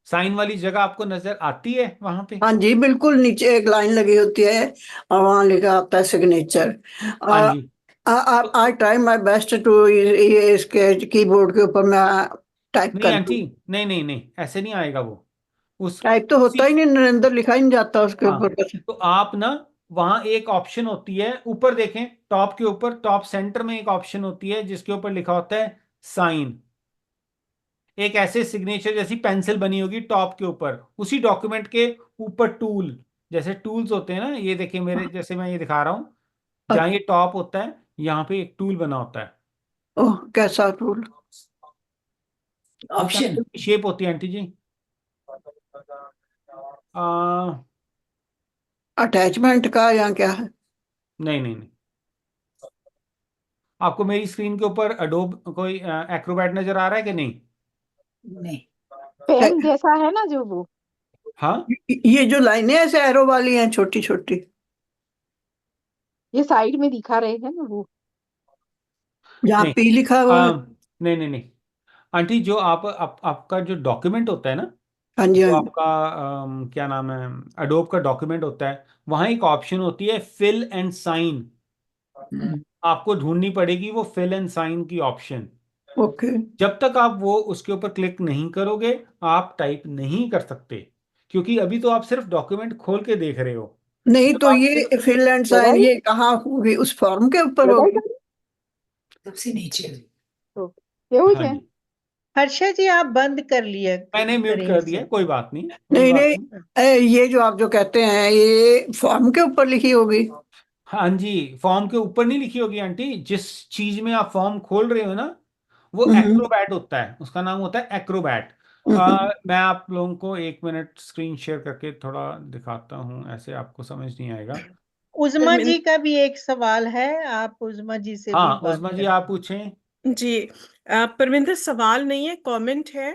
S2: साइन वाली जगह आपको नजर आती है वहां पे?
S8: हाँ जी, बिल्कुल नीचे एक लाइन लगी होती है और वहां लिखा होता है सिग्नेचर।
S2: हाँ जी।
S8: I try my best to, ये इसके कीबोर्ड के ऊपर मैं टाइप
S2: नहीं
S8: कर दूं।
S2: आंटी, नहीं नहीं नहीं, ऐसे नहीं आएगा वो। उस
S8: टाइप तो होता
S2: उसी
S8: ही नहीं, नरेंद्र लिखा ही नहीं जाता उसके
S2: हाँ,
S8: ऊपर बस।
S2: तो आप ना वहां एक ऑप्शन होती है ऊपर, देखें टॉप के ऊपर, टॉप सेंटर में एक ऑप्शन होती है जिसके ऊपर लिखा होता है साइन। एक ऐसे सिग्नेचर जैसी पेंसिल बनी होगी टॉप के ऊपर, उसी डॉक्यूमेंट के ऊपर टूल, जैसे टूल्स होते हैं ना, ये देखें मेरे जैसे मैं ये दिखा रहा हूं, जहां ये टॉप होता है यहाँ पे एक टूल बना होता है।
S8: ओह, कैसा टूल?
S2: वो
S9: ऑप्शन।
S2: पेंसिल की शेप होती है आंटी जी। आ,
S8: अटैचमेंट का या क्या है?
S2: नहीं नहीं नहीं, आपको मेरी स्क्रीन के ऊपर अडोब कोई एक्रोबैट नजर आ रहा है कि नहीं?
S9: नहीं।
S6: पेन जैसा है ना जो वो।
S2: हाँ,
S8: ये जो लाइनें ऐसे एरो वाली हैं छोटी छोटी,
S6: ये साइड में दिखा रहे हैं ना वो।
S8: जहाँ
S2: नहीं,
S8: पी लिखा हुआ है।
S2: नहीं नहीं नहीं आंटी, जो आपका जो डॉक्यूमेंट होता है ना,
S8: हाँ जी, हाँ
S2: जो
S8: जी।
S2: आपका क्या नाम है, अडोब का डॉक्यूमेंट होता है, वहां एक ऑप्शन होती है फिल एंड साइन। आपको ढूंढनी पड़ेगी वो फिल एंड साइन की ऑप्शन।
S8: ओके।
S2: जब तक आप वो उसके ऊपर क्लिक नहीं करोगे, आप टाइप नहीं कर सकते, क्योंकि अभी तो आप सिर्फ डॉक्यूमेंट खोल के देख रहे हो।
S8: नहीं
S2: जब
S8: तो
S2: आप
S8: ये
S2: फिर
S8: फिल एंड साइन ये कहाँ होगी, उस फॉर्म के ऊपर होगी?
S9: सबसे नीचे।
S6: એવું
S2: हाँ
S6: છે?
S2: जी,
S1: हर्षा जी आप बंद कर लिया
S2: मैंने म्यूट
S1: करें
S2: कर दिया,
S1: इसे।
S2: कोई बात नहीं, कोई
S8: नहीं
S2: बात
S8: नहीं,
S2: नहीं।
S8: ये जो आप जो कहते हैं ये फॉर्म के ऊपर लिखी होगी।
S2: हाँ जी, फॉर्म के ऊपर नहीं लिखी होगी आंटी, जिस चीज में आप फॉर्म खोल रहे हो ना, वो
S8: हम्म,
S2: एक्रोबैट होता है, उसका नाम होता है एक्रोबैट।
S8: हम्म।
S2: मैं आप लोगों को एक मिनट स्क्रीन शेयर करके थोड़ा दिखाता हूँ, ऐसे आपको समझ नहीं आएगा।
S1: उज़मा जी का भी एक सवाल है, आप उज़मा जी से भी
S2: हाँ
S1: बात
S2: उस्मा जी,
S1: करें।
S2: आप पूछें।
S10: जी। परमिंदर, सवाल नहीं है, कमेंट है।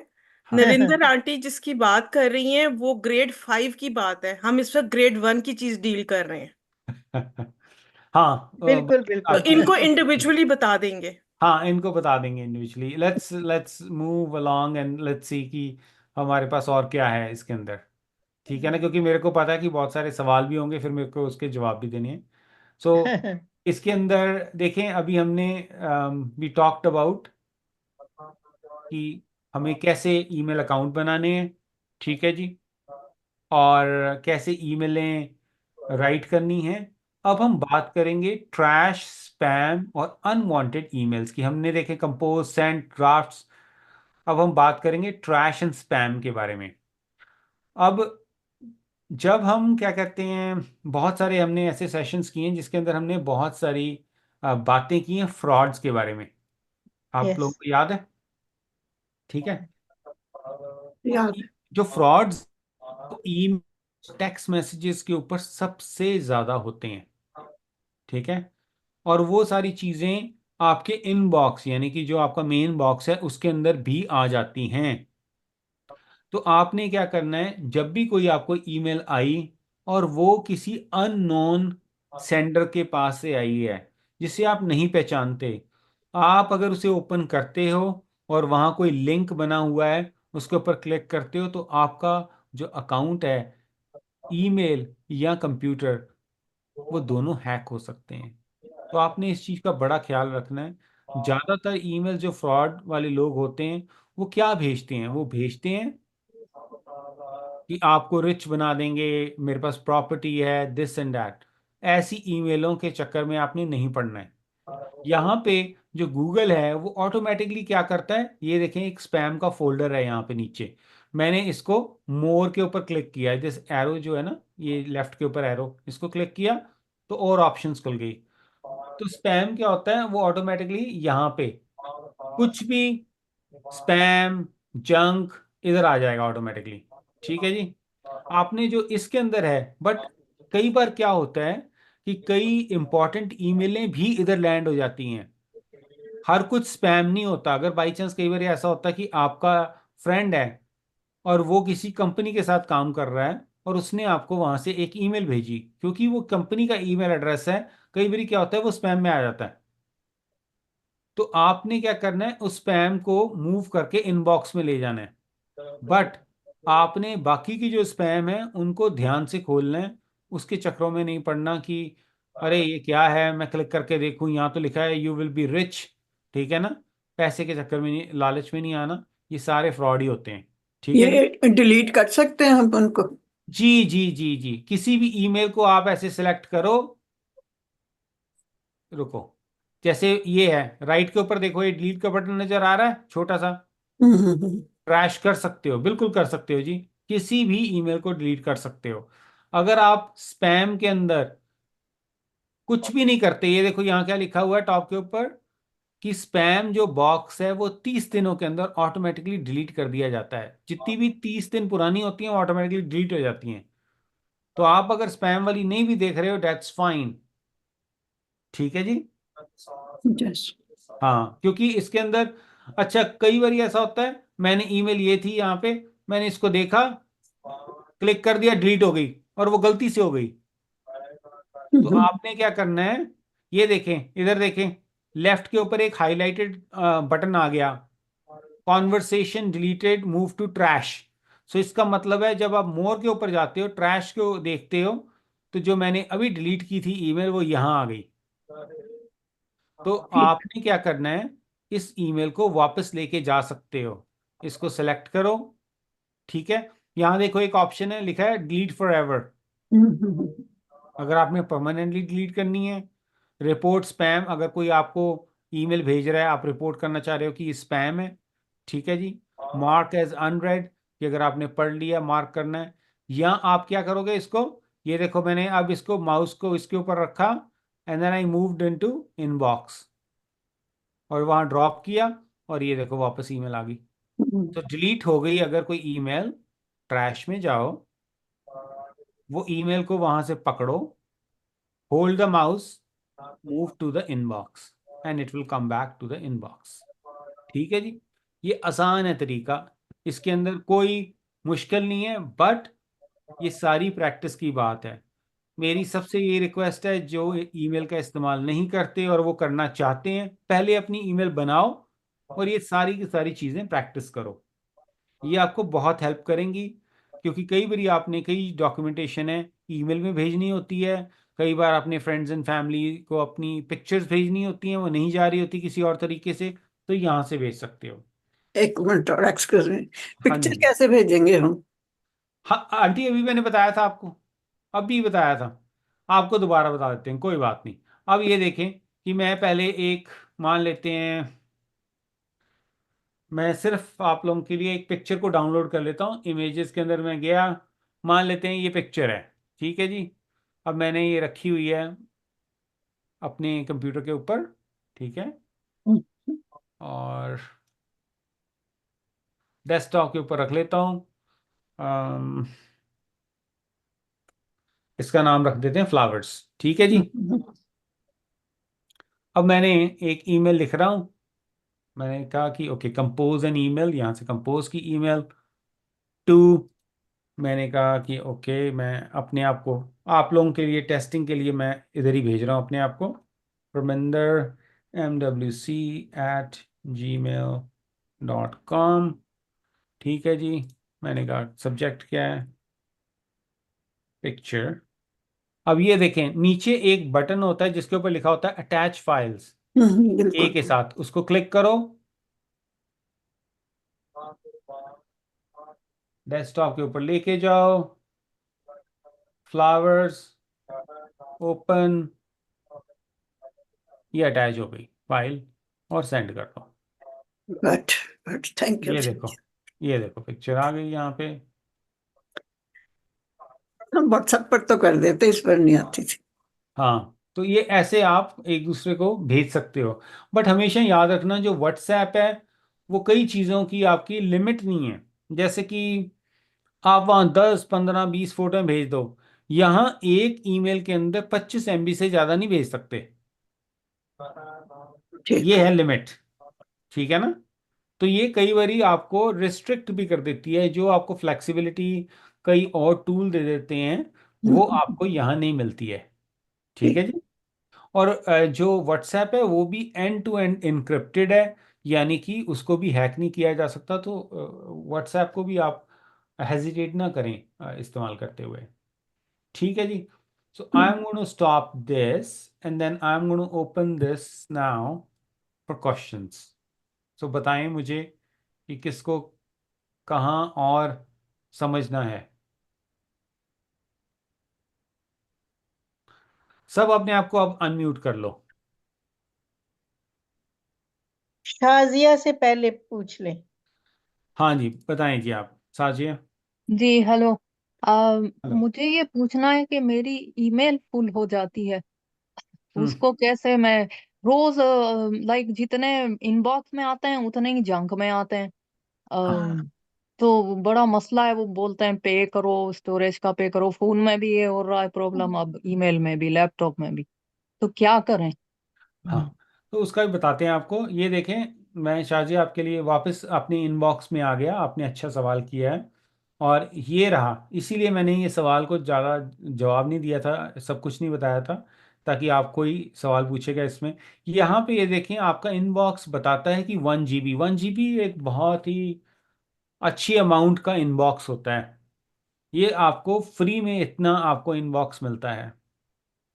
S2: हाँ
S10: नरिंदर आंटी जिसकी बात कर रही हैं वो ग्रेड 5 की बात है, हम इस वक्त ग्रेड 1 की चीज डील कर रहे हैं,
S2: हाँ
S1: बिल्कुल
S10: तो
S1: बिल्कुल।
S10: इनको इंडिविजुअली बता देंगे।
S2: हाँ, इनको बता देंगे individually. Let's let's move along and let's see कि हमारे पास और क्या है इसके अंदर। ठीक है ना, क्योंकि मेरे को पता है कि बहुत सारे सवाल भी होंगे, फिर मेरे को उसके जवाब भी देने हैं। सो इसके अंदर देखें, अभी हमने वी टॉक्ड अबाउट कि हमें कैसे ईमेल अकाउंट बनाने हैं, ठीक है जी, और कैसे ईमेलें राइट करनी है। अब हम बात करेंगे ट्रैश, स्पैम और अनवांटेड ईमेल्स की। हमने देखे कंपोज, सेंड, ड्राफ्ट्स। अब हम बात करेंगे ट्रैश एंड स्पैम के बारे में। अब जब हम क्या कहते हैं, बहुत सारे हमने ऐसे सेशंस किए हैं जिसके अंदर हमने बहुत सारी बातें की हैं फ्रॉड्स के बारे में, आप लोगों
S1: यस।
S2: को याद है? ठीक है, तो
S8: याद है।
S2: जो फ्रॉड्स ई टेक्स्ट मैसेजेस के ऊपर सबसे ज्यादा होते हैं, ठीक है, और वो सारी चीजें आपके इनबॉक्स, यानी कि जो आपका मेन बॉक्स है उसके अंदर भी आ जाती हैं। तो आपने क्या करना है, जब भी कोई आपको ईमेल आई और वो किसी अननोन सेंडर के पास से आई है जिसे आप नहीं पहचानते, आप अगर उसे ओपन करते हो और वहाँ कोई लिंक बना हुआ है, उसके ऊपर क्लिक करते हो, तो आपका जो अकाउंट है, ईमेल या कंप्यूटर, वो दोनों हैक हो सकते हैं। तो आपने इस चीज़ का बड़ा ख्याल रखना है। ज्यादातर ईमेल जो फ्रॉड वाले लोग होते हैं वो क्या भेजते हैं, वो भेजते हैं कि आपको रिच बना देंगे, मेरे पास प्रॉपर्टी है, दिस एंड दैट। ऐसी ईमेलों के चक्कर में आपने नहीं पड़ना है। यहाँ पे जो गूगल है वो ऑटोमेटिकली क्या करता है, ये देखें एक स्पैम का फोल्डर है यहाँ पे नीचे। मैंने इसको मोर के ऊपर क्लिक किया, दिस एरो जो है ना, ये लेफ्ट के ऊपर एरो, इसको क्लिक किया तो और ऑप्शंस खुल गई। तो स्पैम क्या होता है, वो ऑटोमेटिकली यहाँ पे कुछ भी स्पैम जंक इधर आ जाएगा ऑटोमेटिकली। ठीक है जी। आपने जो इसके अंदर है, बट कई बार क्या होता है कि कई इंपॉर्टेंट ईमेलें भी इधर लैंड हो जाती हैं। हर कुछ स्पैम नहीं होता। अगर बाई चांस कई बार ऐसा होता है कि आपका फ्रेंड है और वो किसी कंपनी के साथ काम कर रहा है और उसने आपको वहां से एक ईमेल भेजी, क्योंकि वो कंपनी का ईमेल एड्रेस है, कई बार क्या होता है वो स्पैम में आ जाता है। तो आपने क्या करना है, उस स्पैम को मूव करके इनबॉक्स में ले जाना है। बट आपने बाकी की जो स्पैम है उनको ध्यान से खोलना है, उसके चक्रों में नहीं पड़ना कि अरे ये क्या है, मैं क्लिक करके देखूं यहाँ तो लिखा है यू विल बी रिच। ठीक है ना, पैसे के चक्कर में नहीं, लालच में नहीं आना। ये सारे फ्रॉड ही होते हैं। ठीक है जी।
S8: ये डिलीट कर सकते हैं हम उनको?
S2: जी जी जी जी, किसी भी ईमेल को आप ऐसे सिलेक्ट करो, रुको, जैसे ये है राइट के ऊपर देखो, ये डिलीट का बटन नजर आ रहा है छोटा सा,
S8: हम्म।
S2: क्रैश कर सकते हो, बिल्कुल कर सकते हो जी। किसी भी ईमेल को डिलीट कर सकते हो। अगर आप स्पैम के अंदर कुछ भी नहीं करते, ये देखो यहाँ क्या लिखा हुआ है टॉप के ऊपर कि स्पैम जो बॉक्स है वो 30 दिनों के अंदर ऑटोमेटिकली डिलीट कर दिया जाता है। जितनी भी 30 दिन पुरानी होती हैं वो ऑटोमेटिकली डिलीट हो जाती हैं। तो आप अगर स्पैम वाली नहीं भी देख रहे हो, दैट्स फाइन। ठीक है जी।
S8: यस।
S2: हाँ, क्योंकि इसके अंदर, अच्छा कई बार ऐसा होता है, मैंने ईमेल ये थी यहाँ पे, मैंने इसको देखा, क्लिक कर दिया, डिलीट हो गई, और वो गलती से हो गई। तो आपने क्या करना है, ये देखें, इधर देखें, लेफ्ट के ऊपर एक हाईलाइटेड बटन आ गया, conversation deleted, move to trash. So इसका मतलब है जब आप मोर के ऊपर जाते हो, ट्रैश को देखते हो, तो जो मैंने अभी डिलीट की थी ईमेल वो यहाँ आ गई। तो आपने क्या करना है, इस ईमेल को वापस लेके जा सकते हो। इसको सेलेक्ट करो। ठीक है, यहाँ देखो एक ऑप्शन है लिखा है डिलीट फॉर एवर। अगर आपने परमानेंटली डिलीट करनी है। रिपोर्ट स्पैम, अगर कोई आपको ईमेल भेज रहा है, आप रिपोर्ट करना चाह रहे हो कि ये स्पैम है। ठीक है जी। मार्क एज अनरेड, कि अगर आपने पढ़ लिया मार्क करना है। या आप क्या करोगे, इसको, ये देखो मैंने अब इसको माउस को इसके ऊपर रखा, and then I moved into inbox, और वहां ड्रॉप किया, और ये देखो वापस ईमेल आ गई। तो डिलीट हो गई। अगर कोई ईमेल, ट्रैश में जाओ, वो ईमेल को वहां से पकड़ो, hold the mouse, move to the inbox, and it will come back to the inbox. ठीक है जी। ये आसान है तरीका, इसके अंदर कोई मुश्किल नहीं है, बट ये सारी प्रैक्टिस की बात है। मेरी सबसे ये रिक्वेस्ट है, जो ईमेल का इस्तेमाल नहीं करते और वो करना चाहते हैं, पहले अपनी ईमेल बनाओ और ये सारी की सारी चीज़ें प्रैक्टिस करो। ये आपको बहुत हेल्प करेंगी, क्योंकि कई बार आपने कई डॉक्यूमेंटेशन है ईमेल में भेजनी होती है, कई बार अपने फ्रेंड्स एंड फैमिली को अपनी पिक्चर्स भेजनी होती हैं, वो नहीं जा रही होती किसी और तरीके से, तो यहाँ से भेज सकते हो।
S8: एक मिनट और, एक्सक्यूज मी,
S2: हाँ
S8: पिक्चर
S2: जी।
S8: कैसे भेजेंगे हम?
S2: हाँ आंटी, अभी मैंने बताया था आपको, अभी बताया था, आपको दोबारा बता देते हैं, कोई बात नहीं। अब ये देखें कि मैं पहले एक, मान लेते हैं, मैं सिर्फ आप लोगों के लिए एक पिक्चर को डाउनलोड कर लेता हूँ। इमेजेस के अंदर मैं गया, मान लेते हैं ये पिक्चर है। ठीक है जी। अब मैंने ये रखी हुई है अपने कंप्यूटर के ऊपर। ठीक है, और डेस्कटॉप के ऊपर रख लेता हूँ। इसका नाम रख देते हैं फ्लावर्स। ठीक है जी। अब मैंने एक ईमेल लिख रहा हूँ। मैंने कहा कि ओके, कंपोज एन ईमेल, यहाँ से कंपोज की ईमेल टू, मैंने कहा कि ओके, मैं अपने आप को, आप लोगों के लिए टेस्टिंग के लिए मैं इधर ही भेज रहा हूँ अपने आप को, parminder mwc@gmail.com। ठीक है जी। मैंने कहा सब्जेक्ट क्या है, पिक्चर। अब ये देखें नीचे एक बटन होता है जिसके ऊपर लिखा होता है अटैच फाइल्स। ए
S8: बिल्कुल।
S2: के साथ उसको क्लिक करो, डेस्कटॉप के ऊपर लेके जाओ, फ्लावर्स, ओपन, ये अटैच हो गई फाइल और सेंड कर दो।
S8: Good good, thank you.
S2: ये देखो, ये देखो पिक्चर आ गई यहाँ पे।
S8: हम व्हाट्सएप पर तो कर देते, इस पर नहीं आती थी।
S2: हाँ, तो ये ऐसे आप एक दूसरे को भेज सकते हो। बट हमेशा याद रखना, जो व्हाट्सएप है वो कई चीज़ों की आपकी लिमिट नहीं है। जैसे कि आप वहाँ 10 15 20 फोटो भेज दो, यहाँ एक ईमेल के अंदर 25 MB से ज़्यादा नहीं भेज सकते,
S8: ठीक।
S2: ये है लिमिट। ठीक है ना? तो ये कई बारी आपको रिस्ट्रिक्ट भी कर देती है, जो आपको फ्लेक्सिबिलिटी कई और टूल दे देते हैं वो आपको यहाँ नहीं मिलती है। ठीक है जी। और जो व्हाट्सएप है वो भी एंड टू एंड इनक्रिप्टेड है, यानी कि उसको भी हैक नहीं किया जा सकता। तो व्हाट्सएप को भी आप हेजिटेट ना करें इस्तेमाल करते हुए। ठीक है जी। So I am going to stop this and then I am going to open this now for questions. So बताएं मुझे कि किसको कहाँ और समझना है। सब अपने आप को अब अनम्यूट कर लो।
S1: शाजिया से पहले पूछ ले।
S2: हाँ जी, बताएं जी आप साजिया।
S11: जी हेलो।
S2: हेलो।
S11: मुझे ये पूछना है कि मेरी ईमेल फुल हो जाती है,
S2: हम्म।
S11: उसको कैसे मैं रोज लाइक जितने इनबॉक्स में आते हैं उतने ही जंक में आते हैं।
S2: हाँ
S11: तो बड़ा मसला है, वो बोलते हैं पे करो, स्टोरेज का पे करो। फोन में भी ये हो रहा है प्रॉब्लम, अब ईमेल में भी, लैपटॉप में भी। तो क्या करें?
S2: हाँ, तो उसका भी बताते हैं आपको। ये देखें, मैं शाहजी आपके लिए वापस अपने इनबॉक्स में आ गया। आपने अच्छा सवाल किया है और ये रहा, इसीलिए मैंने ये सवाल को ज़्यादा जवाब नहीं दिया था, सब कुछ नहीं बताया था, ताकि आप कोई सवाल पूछेगा इसमें। यहाँ पे ये देखें, आपका इनबॉक्स बताता है कि 1 GB, 1 GB एक बहुत ही अच्छी अमाउंट का इनबॉक्स होता है। ये आपको फ्री में इतना आपको इनबॉक्स मिलता है।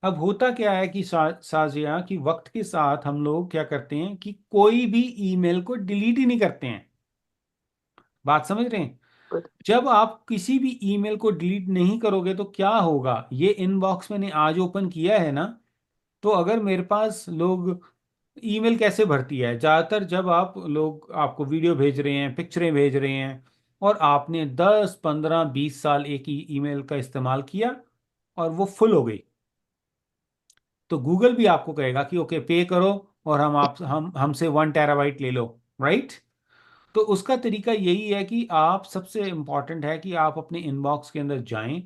S2: अब होता क्या है कि साजिया कि वक्त के साथ हम लोग क्या करते हैं कि कोई भी ईमेल को डिलीट ही नहीं करते हैं। बात समझ रहे हैं? जब आप किसी भी ईमेल को डिलीट नहीं करोगे तो क्या होगा, ये इनबॉक्स मैंने आज ओपन किया है ना, तो अगर मेरे पास लोग ईमेल कैसे भरती है, ज़्यादातर जब आप लोग आपको वीडियो भेज रहे हैं, पिक्चरें भेज रहे हैं, और आपने 10 15 20 साल एक ही ईमेल का इस्तेमाल किया और वो फुल हो गई, तो गूगल भी आपको कहेगा कि ओके पे करो और हम हमसे 1 TB ले लो। राइट? तो उसका तरीका यही है कि आप, सबसे इम्पॉर्टेंट है कि आप अपने इनबॉक्स के अंदर जाएं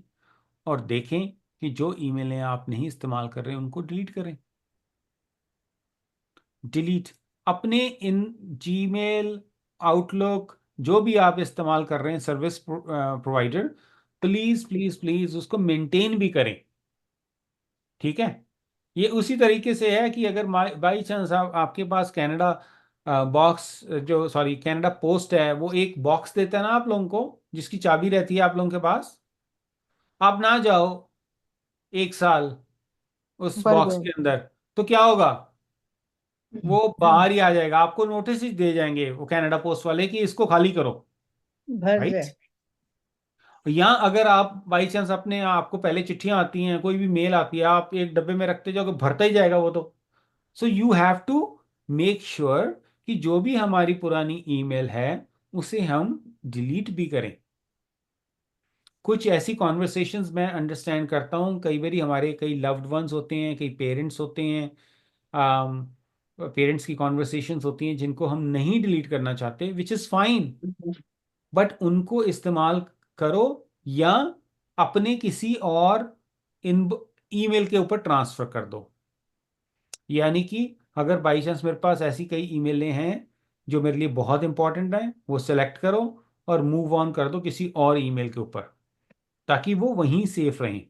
S2: और देखें कि जो ईमेलें आप नहीं इस्तेमाल कर रहे उनको डिलीट करें। डिलीट अपने इन जीमेल, आउटलुक, जो भी आप इस्तेमाल कर रहे हैं service provider, please please please उसको मेंटेन भी करें। ठीक है? ये उसी तरीके से है कि अगर बाई चांस आपके पास कनाडा बॉक्स, जो सॉरी कनाडा पोस्ट है, वो एक बॉक्स देता है ना आप लोगों को, जिसकी चाबी रहती है आप लोगों के पास, आप ना जाओ 1 साल उस
S6: भर
S2: बॉक्स
S6: गए।
S2: के अंदर, तो क्या होगा, वो बाहर ही आ जाएगा, आपको नोटिस ही दे जाएंगे वो कनाडा पोस्ट वाले कि इसको खाली करो।
S1: भर
S2: राइट?
S1: जाए।
S2: या अगर आप बाई चांस अपने, आपको पहले चिट्ठियां आती हैं, कोई भी मेल आती है, आप एक डब्बे में रखते जाओगे, भरता ही जाएगा वो तो। So you have to make sure कि जो भी हमारी पुरानी ईमेल है उसे हम डिलीट भी करें। कुछ ऐसी कॉन्वर्सेशंस मैं अंडरस्टैंड करता हूँ, कई बार हमारे कई लव्ड वंस होते हैं, कई पेरेंट्स होते हैं, पेरेंट्स की कॉन्वर्सेशंस होती हैं जिनको हम नहीं डिलीट करना चाहते, विच इज़ फाइन, बट उनको इस्तेमाल करो या अपने किसी और इन ईमेल के ऊपर ट्रांसफर कर दो। यानी कि अगर बाई चांस मेरे पास ऐसी कई ईमेलें हैं जो मेरे लिए बहुत इंपॉर्टेंट हैं, वो सेलेक्ट करो और मूव ऑन कर दो किसी और ईमेल के ऊपर, ताकि वो वहीं सेफ रहें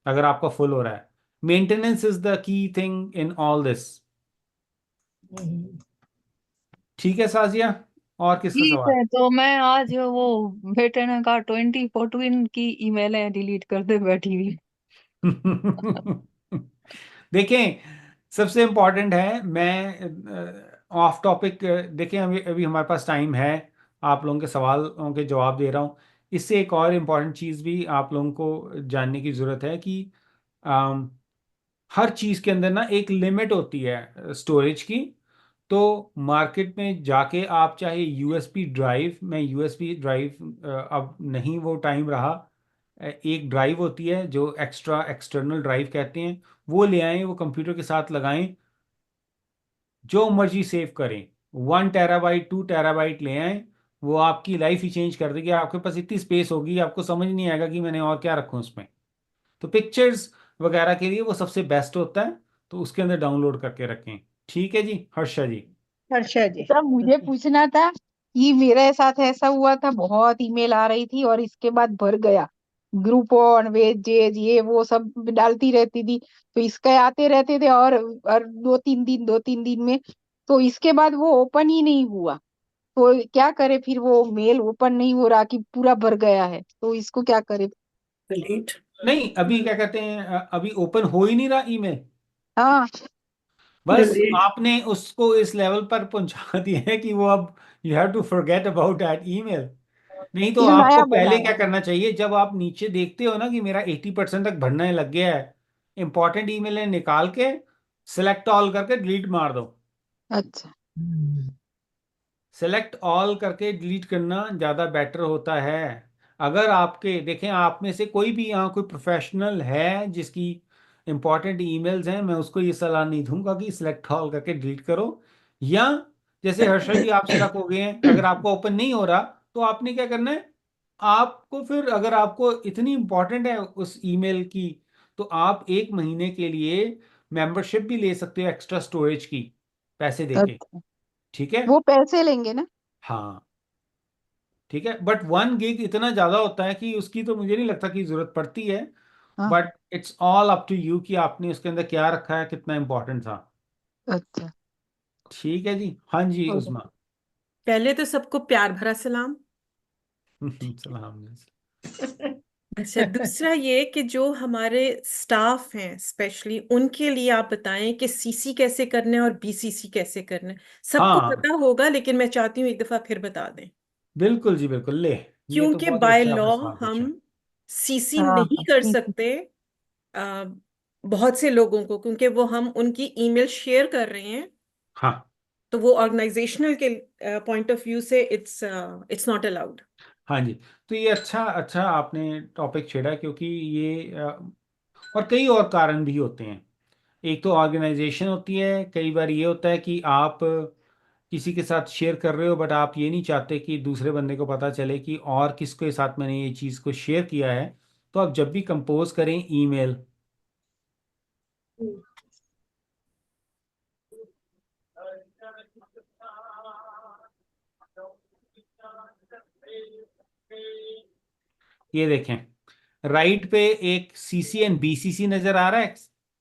S2: अगर आपका फुल हो रहा है। Maintenance is the key thing in all this. ठीक है साजिया, और किसका
S11: ठीक
S2: सवाल?
S11: है, तो मैं आज वो बेटे ने कहा 2014 की ईमेलें डिलीट कर दे बैठी हुई।
S2: देखें, सबसे इम्पोर्टेंट है, मैं ऑफ टॉपिक देखें, अभी अभी हमारे पास टाइम है, आप लोगों के सवालों के जवाब दे रहा हूँ। इससे एक और इम्पॉर्टेंट चीज़ भी आप लोगों को जानने की ज़रूरत है कि अम, हर चीज़ के अंदर ना एक लिमिट होती है स्टोरेज की। तो मार्केट में जाके आप चाहे यूएसबी ड्राइव, मैं यूएसबी ड्राइव अब नहीं वो टाइम रहा, एक ड्राइव होती है जो एक्सटर्नल ड्राइव कहते हैं, वो ले आएं, वो कंप्यूटर के साथ लगाएं, जो मर्जी सेव करें, 1 टेराबाइट 2 टेराबाइट ले आएं, वो आपकी लाइफ ही चेंज कर देगी। आपके पास इतनी स्पेस होगी, आपको समझ नहीं आएगा कि मैंने और क्या रखूं उसमें। तो पिक्चर्स वगैरह के लिए वो सबसे बेस्ट होता है, तो उसके अंदर डाउनलोड करके रखें। ठीक है जी, हर्षा जी।
S1: हर्षा जी।
S6: सर मुझे पूछना था कि मेरे साथ ऐसा हुआ था, बहुत ईमेल आ रही थी और इसके बाद भर गया, ग्रुप ऑन वेजेज ये वो सब डालती रहती थी, तो इसके आते रहते थे और 2-3 दिन में, तो इसके बाद वो ओपन ही नहीं हुआ। तो क्या करे फिर, वो मेल ओपन नहीं हो रहा कि पूरा भर गया है, तो इसको क्या करे?
S8: डिलीट।
S2: नहीं, अभी क्या कहते हैं, अभी ओपन हो ही नहीं रहा ईमेल।
S6: हाँ।
S2: बस
S8: डिलीट।
S2: आपने उसको इस लेवल पर पहुंचा दिया है कि वो अब you have to forget about that email. नहीं तो
S6: फिर
S2: आपको
S6: नया
S2: पहले
S6: बनाया।
S2: क्या करना चाहिए, जब आप नीचे देखते हो ना कि मेरा 80% तक भरने लग गया है, इंपॉर्टेंट ईमेल है, निकाल के सिलेक्ट ऑल करके डिलीट मार दो।
S6: अच्छा।
S2: सेलेक्ट ऑल करके डिलीट करना ज़्यादा बेटर होता है। अगर आपके देखें, आप में से कोई भी यहाँ कोई प्रोफेशनल है जिसकी इंपॉर्टेंट ईमेल्स हैं, मैं उसको ये सलाह नहीं दूंगा कि सिलेक्ट ऑल करके डिलीट करो। या जैसे हर्षा जी आप स्टक हो गए हैं, अगर आपको ओपन नहीं हो रहा, तो आपने क्या करना है, आपको फिर अगर आपको इतनी इंपॉर्टेंट है उस ईमेल की, तो आप 1 महीने के लिए मेंबरशिप भी ले सकते हो एक्स्ट्रा स्टोरेज की, पैसे देके।
S6: अच्छा,
S2: ठीक है।
S6: वो पैसे लेंगे ना?
S2: हाँ ठीक है, बट 1 गिग इतना ज्यादा होता है कि उसकी तो मुझे नहीं लगता कि जरूरत पड़ती है।
S6: हाँ।
S2: But it's all up to you कि आपने उसके अंदर क्या रखा है, कितना इंपॉर्टेंट था।
S6: अच्छा।
S2: ठीक है जी, हाँ जी
S6: ओके।
S2: उस्मा।
S10: पहले तो सबको प्यार भरा सलाम।
S2: सलाम।
S10: अच्छा, दूसरा ये कि जो हमारे स्टाफ हैं स्पेशली उनके लिए आप बताएं कि सीसी कैसे करना है और बीसीसी कैसे करना है। सबको
S2: हाँ
S10: पता होगा, लेकिन मैं चाहती हूँ एक दफा फिर बता दें,
S2: बिल्कुल जी, बिल्कुल ले। ये तो
S10: क्योंकि
S2: बहुत ही
S10: बाय
S2: अच्छा आपने
S10: लॉ
S2: सवाल
S10: हम
S2: पूछा।
S10: सीसी
S6: हाँ
S10: नहीं
S6: हाँ,
S10: कर
S6: ठीक है।
S10: सकते आ, बहुत से लोगों को, क्योंकि वो हम उनकी ईमेल शेयर कर रहे हैं,
S2: हाँ
S10: तो वो ऑर्गेनाइजेशनल के पॉइंट ऑफ व्यू से इट्स नॉट अलाउड।
S2: हाँ जी। तो ये अच्छा अच्छा आपने टॉपिक छेड़ा, क्योंकि ये और कई और कारण भी होते हैं। एक तो ऑर्गेनाइजेशन होती है, कई बार ये होता है कि आप किसी के साथ शेयर कर रहे हो, बट आप ये नहीं चाहते कि दूसरे बंदे को पता चले कि और किसके साथ मैंने ये चीज़ को शेयर किया है। तो आप जब भी कंपोज करें ईमेल, ये देखें, राइट पे एक सीसी एंड बीसीसी नजर आ रहा है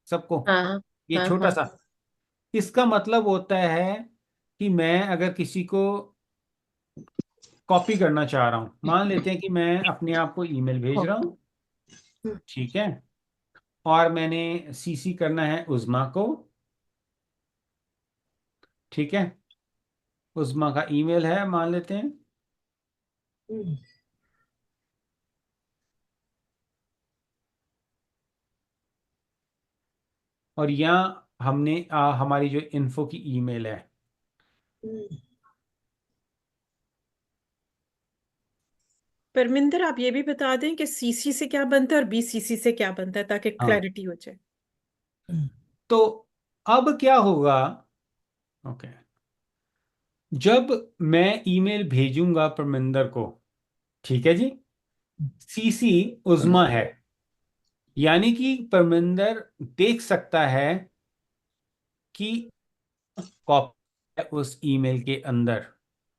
S2: सबको,
S4: हाँ
S2: ये
S4: हाँ
S2: छोटा
S4: हाँ।
S2: सा। इसका मतलब होता है कि मैं अगर किसी को कॉपी करना चाह रहा हूं, मान लेते हैं कि मैं अपने आप को ईमेल भेज रहा हूं, ठीक है, और मैंने सीसी करना है उज़मा को, ठीक है, उज़मा का ईमेल है मान लेते हैं, और यहाँ हमने हमारी जो इन्फो की ईमेल है,
S10: परमिंदर, आप ये भी बता दें कि सीसी से क्या बनता है और बीसीसी से क्या बनता है, ताकि
S2: हाँ।
S10: क्लैरिटी हो जाए।
S2: तो अब क्या होगा, ओके, जब मैं ईमेल भेजूंगा परमिंदर को, ठीक है जी, सीसी उज़मा है, यानी कि परमिंदर देख सकता है कि कॉपी है उस ईमेल के अंदर,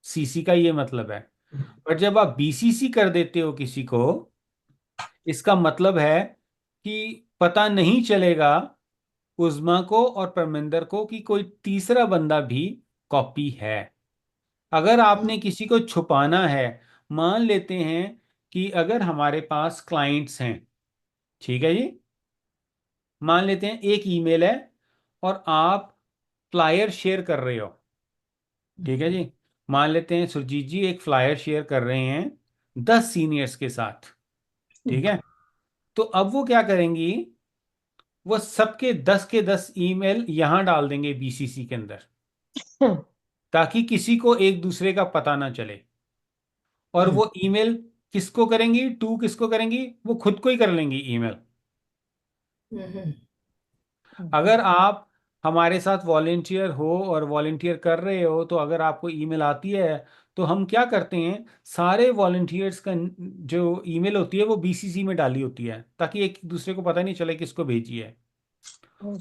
S2: सीसी का ये मतलब है। पर जब आप बीसीसी कर देते हो किसी को, इसका मतलब है कि पता नहीं चलेगा उज़मा को और परमिंदर को कि कोई तीसरा बंदा भी कॉपी है। अगर आपने किसी को छुपाना है, मान लेते हैं कि अगर हमारे पास क्लाइंट्स हैं, ठीक है जी, मान लेते हैं एक ईमेल है और आप फ्लायर शेयर कर रहे हो, ठीक है जी, मान लेते हैं सुरजीत जी एक फ्लायर शेयर कर रहे हैं 10 सीनियर्स के साथ, ठीक है, तो अब वो क्या करेंगी, वो सबके 10 के 10 ईमेल यहां डाल देंगे बीसीसी के अंदर, ताकि किसी को एक दूसरे का पता ना चले। और वो ईमेल किसको करेंगी, टू किसको करेंगी, वो खुद को ही कर लेंगी ईमेल। अगर आप हमारे साथ वॉलेंटियर हो और वॉलेंटियर कर रहे हो, तो अगर आपको ईमेल आती है तो हम क्या करते हैं, सारे वॉलेंटियर्स का जो ईमेल होती है वो बीसीसी में डाली होती है, ताकि एक दूसरे को पता नहीं चले किसको भेजी है।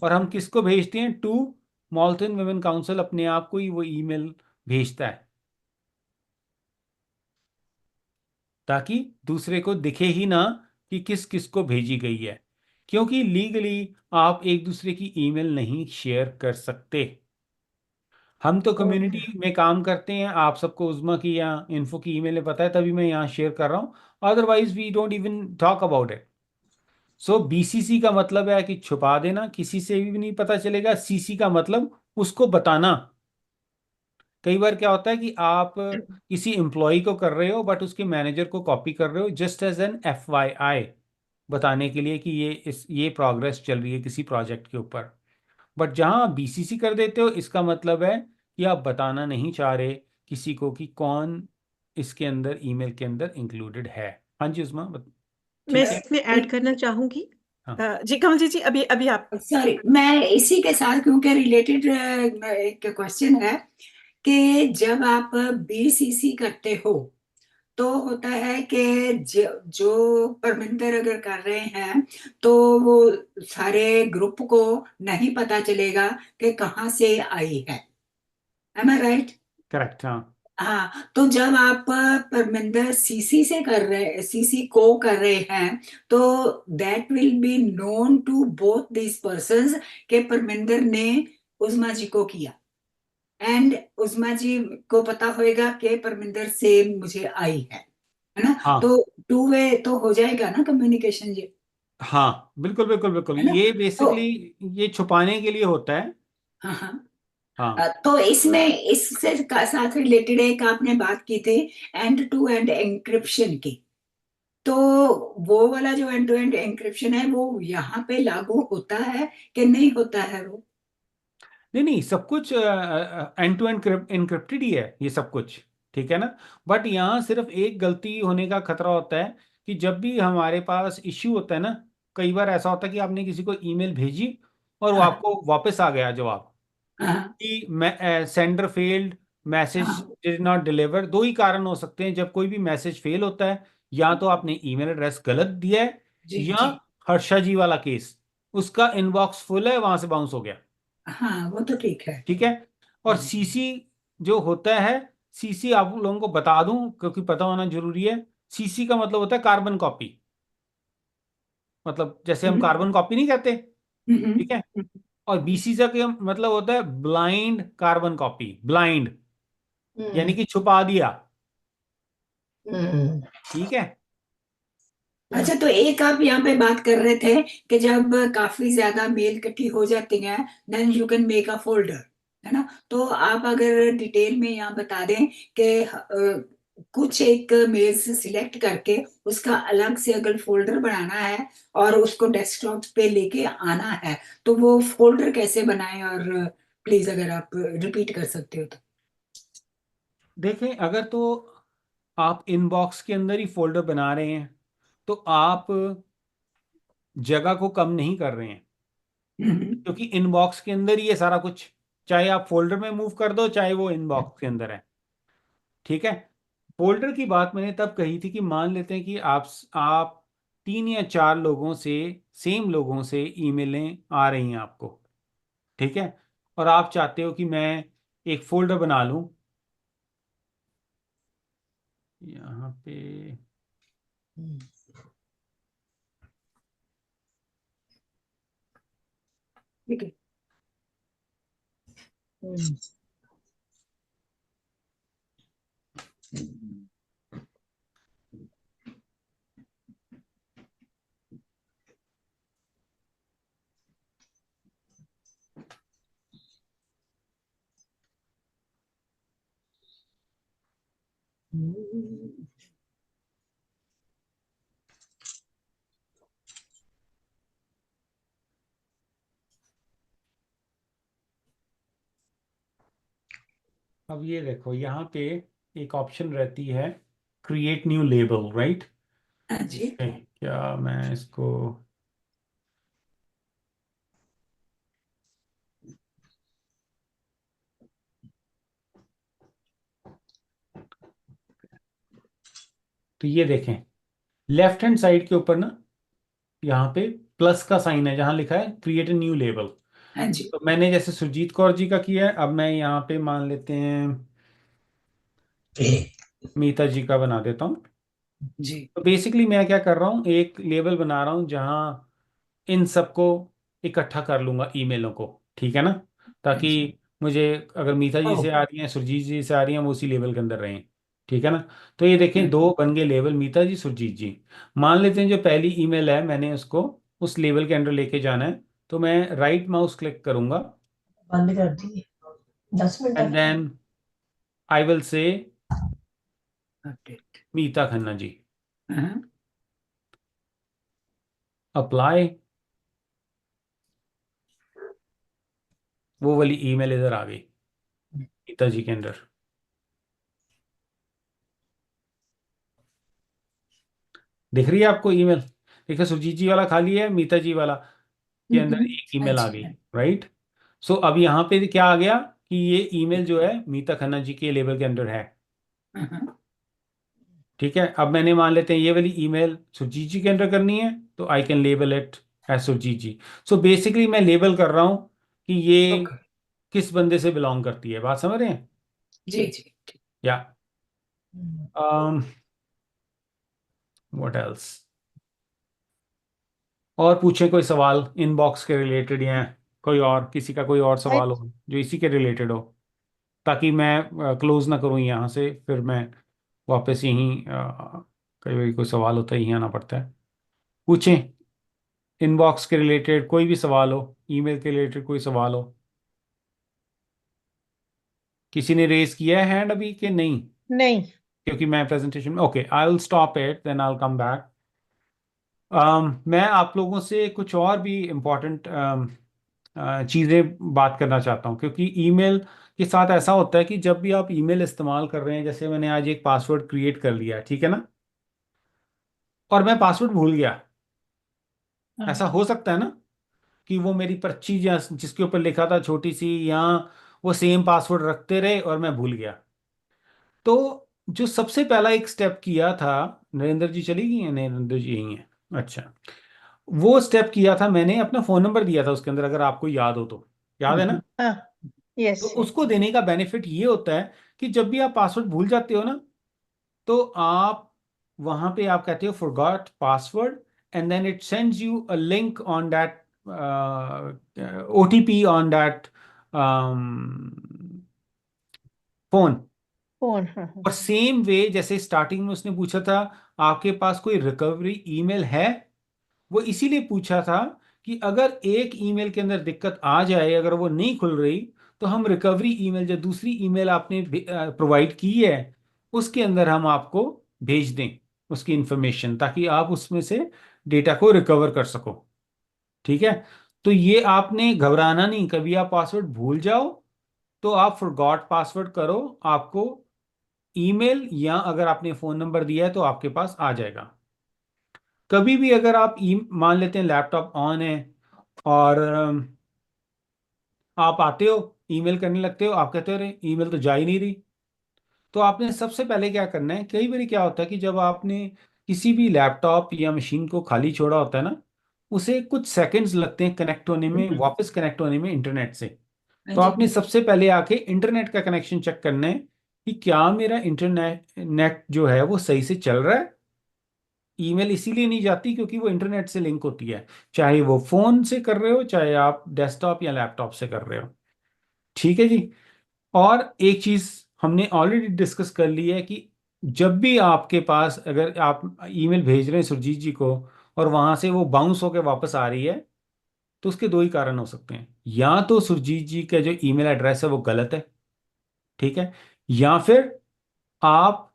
S2: और हम किसको भेजते हैं, टू मॉल्टन वुमेन काउंसिल अपने आप को ही वो ईमेल भेजता है, ताकि दूसरे को दिखे ही ना कि किस किस को भेजी गई है, क्योंकि लीगली आप एक दूसरे की ईमेल नहीं शेयर कर सकते। हम तो कम्युनिटी में काम करते हैं, आप सबको उज़्मा की या इन्फो की ईमेल पता है, तभी मैं यहाँ शेयर कर रहा हूँ, otherwise we don't even talk about it. So BCC का मतलब है कि छुपा देना, किसी से भी नहीं पता चलेगा। सीसी का मतलब उसको बताना। कई बार क्या होता है कि आप किसी एम्प्लॉय को कर रहे हो बट उसके मैनेजर को कॉपी कर रहे हो, जस्ट एज एन FYI, बताने के लिए कि ये प्रोग्रेस चल रही है किसी प्रोजेक्ट के ऊपर। बट जहां आप बीसीसी कर देते हो, इसका मतलब है कि आप बताना नहीं चाह रहे किसी को कि कौन इसके अंदर ईमेल के अंदर इंक्लूडेड है। हाँ जी उस्मा,
S10: मैं
S2: ठीक है।
S10: इसमें ऐड करना चाहूंगी।
S2: हाँ
S10: जी कमल जी अभी अभी आप।
S9: सॉरी, मैं इसी के साथ, क्योंकि रिलेटेड एक क्वेश्चन है कि जब आप बीसीसी करते हो तो होता है कि जो परमिंदर अगर कर रहे हैं तो वो सारे ग्रुप को नहीं पता चलेगा कि कहाँ से आई है। एम आई राइट?
S2: करेक्ट। हाँ
S9: हाँ, तो जब आप परमिंदर सीसी से कर रहे, सीसी को कर रहे हैं, तो that will be known to both this persons के परमिंदर ने उस्मा जी को किया, एंड उस्मा जी को पता होएगा कि परमिंदर से मुझे आई है ना?
S2: हाँ
S9: तो टू वे तो हो जाएगा ना कम्युनिकेशन जी,
S2: हाँ, बिल्कुल बिल्कुल बिल्कुल,
S9: है ना?
S2: ये
S9: तो
S2: बेसिकली ये छुपाने के लिए होता है।
S9: हाँ हाँ,
S2: हाँ
S9: तो इसमें इससे साथ रिलेटेड एक आपने बात की थी एंड टू एंड एंक्रिप्शन की, तो वो वाला जो एंड टू एंड एंक्रिप्शन है वो यहाँ पे लागू होता है कि नहीं होता है वो?
S2: नहीं नहीं, सब कुछ एंड टू एंड इनक्रिप्टेड ही है ये सब कुछ, ठीक है ना। बट यहाँ सिर्फ एक गलती होने का खतरा होता है कि जब भी हमारे पास इश्यू होता है ना, कई बार ऐसा होता है कि आपने किसी को ईमेल भेजी और वो
S9: हाँ
S2: आपको वापस आ गया जवाब
S9: हाँ
S2: कि सेंडर फेल्ड, मैसेज
S9: हाँ,
S2: डिड नॉट डिलीवर। दो ही कारण हो सकते हैं जब कोई भी मैसेज फेल होता है, या तो आपने ईमेल एड्रेस गलत दिया है,
S9: जी
S2: या
S9: जी,
S2: हर्षा जी वाला केस, उसका इनबॉक्स फुल है, वहां से बाउंस हो गया,
S9: हाँ वो तो ठीक है।
S2: ठीक है। और सीसी जो होता है, सीसी आप लोगों को बता दूं क्योंकि पता होना जरूरी है, सीसी का मतलब होता है कार्बन कॉपी, मतलब जैसे हम
S9: हम्म,
S2: कार्बन कॉपी नहीं कहते,
S9: हम्म,
S2: ठीक है। और बीसी का मतलब होता है ब्लाइंड कार्बन कॉपी, ब्लाइंड यानी कि छुपा दिया, ठीक है।
S9: अच्छा, तो एक आप यहाँ पे बात कर रहे थे कि जब काफी ज्यादा मेल इकट्ठी हो जाती हैं then you can make a folder, है ना? तो आप अगर डिटेल में यहाँ बता दें कि कुछ एक मेल्स सिलेक्ट करके उसका अलग से अगर फोल्डर बनाना है और उसको डेस्कटॉप पे लेके आना है, तो वो फोल्डर कैसे बनाएं? और प्लीज अगर आप रिपीट कर सकते हो तो।
S2: देखें, अगर तो आप इनबॉक्स के अंदर ही फोल्डर बना रहे हैं तो आप जगह को कम नहीं कर रहे हैं,
S9: हम्म,
S2: क्योंकि इनबॉक्स के अंदर ही ये सारा कुछ, चाहे आप फोल्डर में मूव कर दो चाहे वो इनबॉक्स के अंदर है, ठीक है। फोल्डर की बात मैंने तब कही थी कि मान लेते हैं कि आप 3 या 4 लोगों से, सेम लोगों से ईमेलें आ रही हैं आपको, ठीक है, और आप चाहते हो कि मैं एक फोल्डर बना लूं यहाँ पे।
S9: ठीक है।
S2: अब ये देखो यहाँ पे एक ऑप्शन रहती है क्रिएट न्यू लेबल, राइट?
S9: हाँ जी।
S2: क्या मैं इसको तो ये देखें लेफ्ट हैंड साइड के ऊपर ना यहाँ पे प्लस का साइन है जहाँ लिखा है क्रिएट ए न्यू लेबल।
S9: हाँ जी।
S2: तो मैंने जैसे सुरजीत कौर जी का किया है, अब मैं यहाँ पे मान लेते हैं मीता जी का बना देता हूँ।
S9: जी।
S2: तो बेसिकली मैं क्या कर रहा हूँ, एक लेबल बना रहा हूँ जहाँ इन सबको इकट्ठा कर लूंगा ईमेलों को, ठीक है ना, ताकि मुझे अगर मीता जी से आ रही हैं, सुरजीत जी से आ रही हैं, वो उसी लेवल के अंदर रहें, ठीक है ना। तो ये देखें दो बन गए लेवल, मीता जी सुरजीत जी। मान लेते हैं जो पहली ईमेल है मैंने उसको उस लेवल के अंदर लेके जाना है, तो मैं राइट माउस क्लिक करूंगा
S5: बंद कर दी 10 minute
S2: and then I will say
S9: update.
S2: Meeta Khanna ji,
S9: हाँ।
S2: अप्लाई। वो वाली ईमेल इधर आ गई मीता जी के अंदर। दिख रही है आपको ईमेल? देखिए सुरजीत जी वाला खाली है, मीता जी वाला के अंदर एक ईमेल आ गई, राइट। सो अब यहाँ पे क्या आ गया कि ये ईमेल जो है मीता खन्ना जी के लेवल के अंदर है, ठीक है। अब मैंने मान लेते हैं ये वाली ईमेल सुरजीत जी के अंदर करनी है, तो I can label it as Surjeet ji. So basically मैं लेबल कर रहा हूँ कि ये
S9: ओके।
S2: किस बंदे से बिलोंग करती है, बात समझ रहे हैं?
S9: जी जी।
S2: या व्हाट एल्स, और पूछे कोई सवाल इनबॉक्स के रिलेटेड या कोई और किसी का कोई और सवाल हो जो इसी के रिलेटेड हो, ताकि मैं क्लोज ना करूँ यहाँ से, फिर मैं वापस यहीं कई बार कोई सवाल होता है यहीं आना पड़ता है। पूछें इनबॉक्स के रिलेटेड कोई भी सवाल हो, ईमेल के रिलेटेड कोई सवाल हो। किसी ने रेज किया है हैंड अभी कि नहीं?
S1: नहीं।
S2: क्योंकि मैं प्रेजेंटेशन में, okay I will stop it then I will come back. मैं आप लोगों से कुछ और भी इम्पोर्टेंट चीज़ें बात करना चाहता हूँ, क्योंकि ईमेल के साथ ऐसा होता है कि जब भी आप ईमेल इस्तेमाल कर रहे हैं, जैसे मैंने आज एक पासवर्ड क्रिएट कर लिया, ठीक है ना, और मैं पासवर्ड भूल गया, ऐसा हो सकता है ना कि वो मेरी पर्ची जिसके ऊपर लिखा था छोटी सी, या वो सेम पासवर्ड रखते रहे और मैं भूल गया। तो जो सबसे पहला एक स्टेप किया था, नरेंद्र जी चली गई हैं? नरेंद्र जी यही हैं, अच्छा। वो स्टेप किया था मैंने, अपना फोन नंबर दिया था उसके अंदर, अगर आपको याद हो तो, याद है ना?
S1: हाँ,
S2: तो
S1: यस।
S2: उसको देने का बेनिफिट ये होता है कि जब भी आप पासवर्ड भूल जाते हो ना, तो आप वहां पे आप कहते हो forgot password, and then it sends you a link on that OTP on that phone.
S1: Phone, हाँ हाँ।
S2: और सेम वे जैसे स्टार्टिंग में उसने पूछा था आपके पास कोई रिकवरी ईमेल है, वो इसीलिए पूछा था कि अगर एक ईमेल के अंदर दिक्कत आ जाए, अगर वो नहीं खुल रही, तो हम रिकवरी ईमेल जो दूसरी ईमेल आपने प्रोवाइड की है उसके अंदर हम आपको भेज दें उसकी इंफॉर्मेशन, ताकि आप उसमें से डेटा को रिकवर कर सको, ठीक है। तो ये आपने घबराना नहीं, कभी आप पासवर्ड भूल जाओ तो आप फॉरगॉट पासवर्ड करो, आपको ईमेल या अगर आपने फ़ोन नंबर दिया है तो आपके पास आ जाएगा। कभी भी अगर आप मान लेते हैं लैपटॉप ऑन है और आप आते हो ईमेल करने लगते हो, आप कहते हो अरे ईमेल तो जा ही नहीं रही, तो आपने सबसे पहले क्या करना है, कई बार क्या होता है कि जब आपने किसी भी लैपटॉप या मशीन को खाली छोड़ा होता है ना, उसे कुछ सेकंड्स लगते हैं कनेक्ट होने में, वापस कनेक्ट होने में इंटरनेट से। तो आपने सबसे पहले आके इंटरनेट का कनेक्शन चेक करना है कि क्या मेरा इंटरनेट नेट जो है वो सही से चल रहा है। ईमेल इसीलिए नहीं जाती क्योंकि वो इंटरनेट से लिंक होती है, चाहे वो फोन से कर रहे हो चाहे आप डेस्कटॉप या लैपटॉप से कर रहे हो, ठीक है जी। और एक चीज हमने ऑलरेडी डिस्कस कर ली है कि जब भी आपके पास अगर आप ईमेल भेज रहे हैं सुरजीत जी को और वहां से वो बाउंस होकर वापस आ रही है, तो उसके दो ही कारण हो सकते हैं, या तो सुरजीत जी का जो ईमेल एड्रेस है वो गलत है, ठीक है, या फिर आप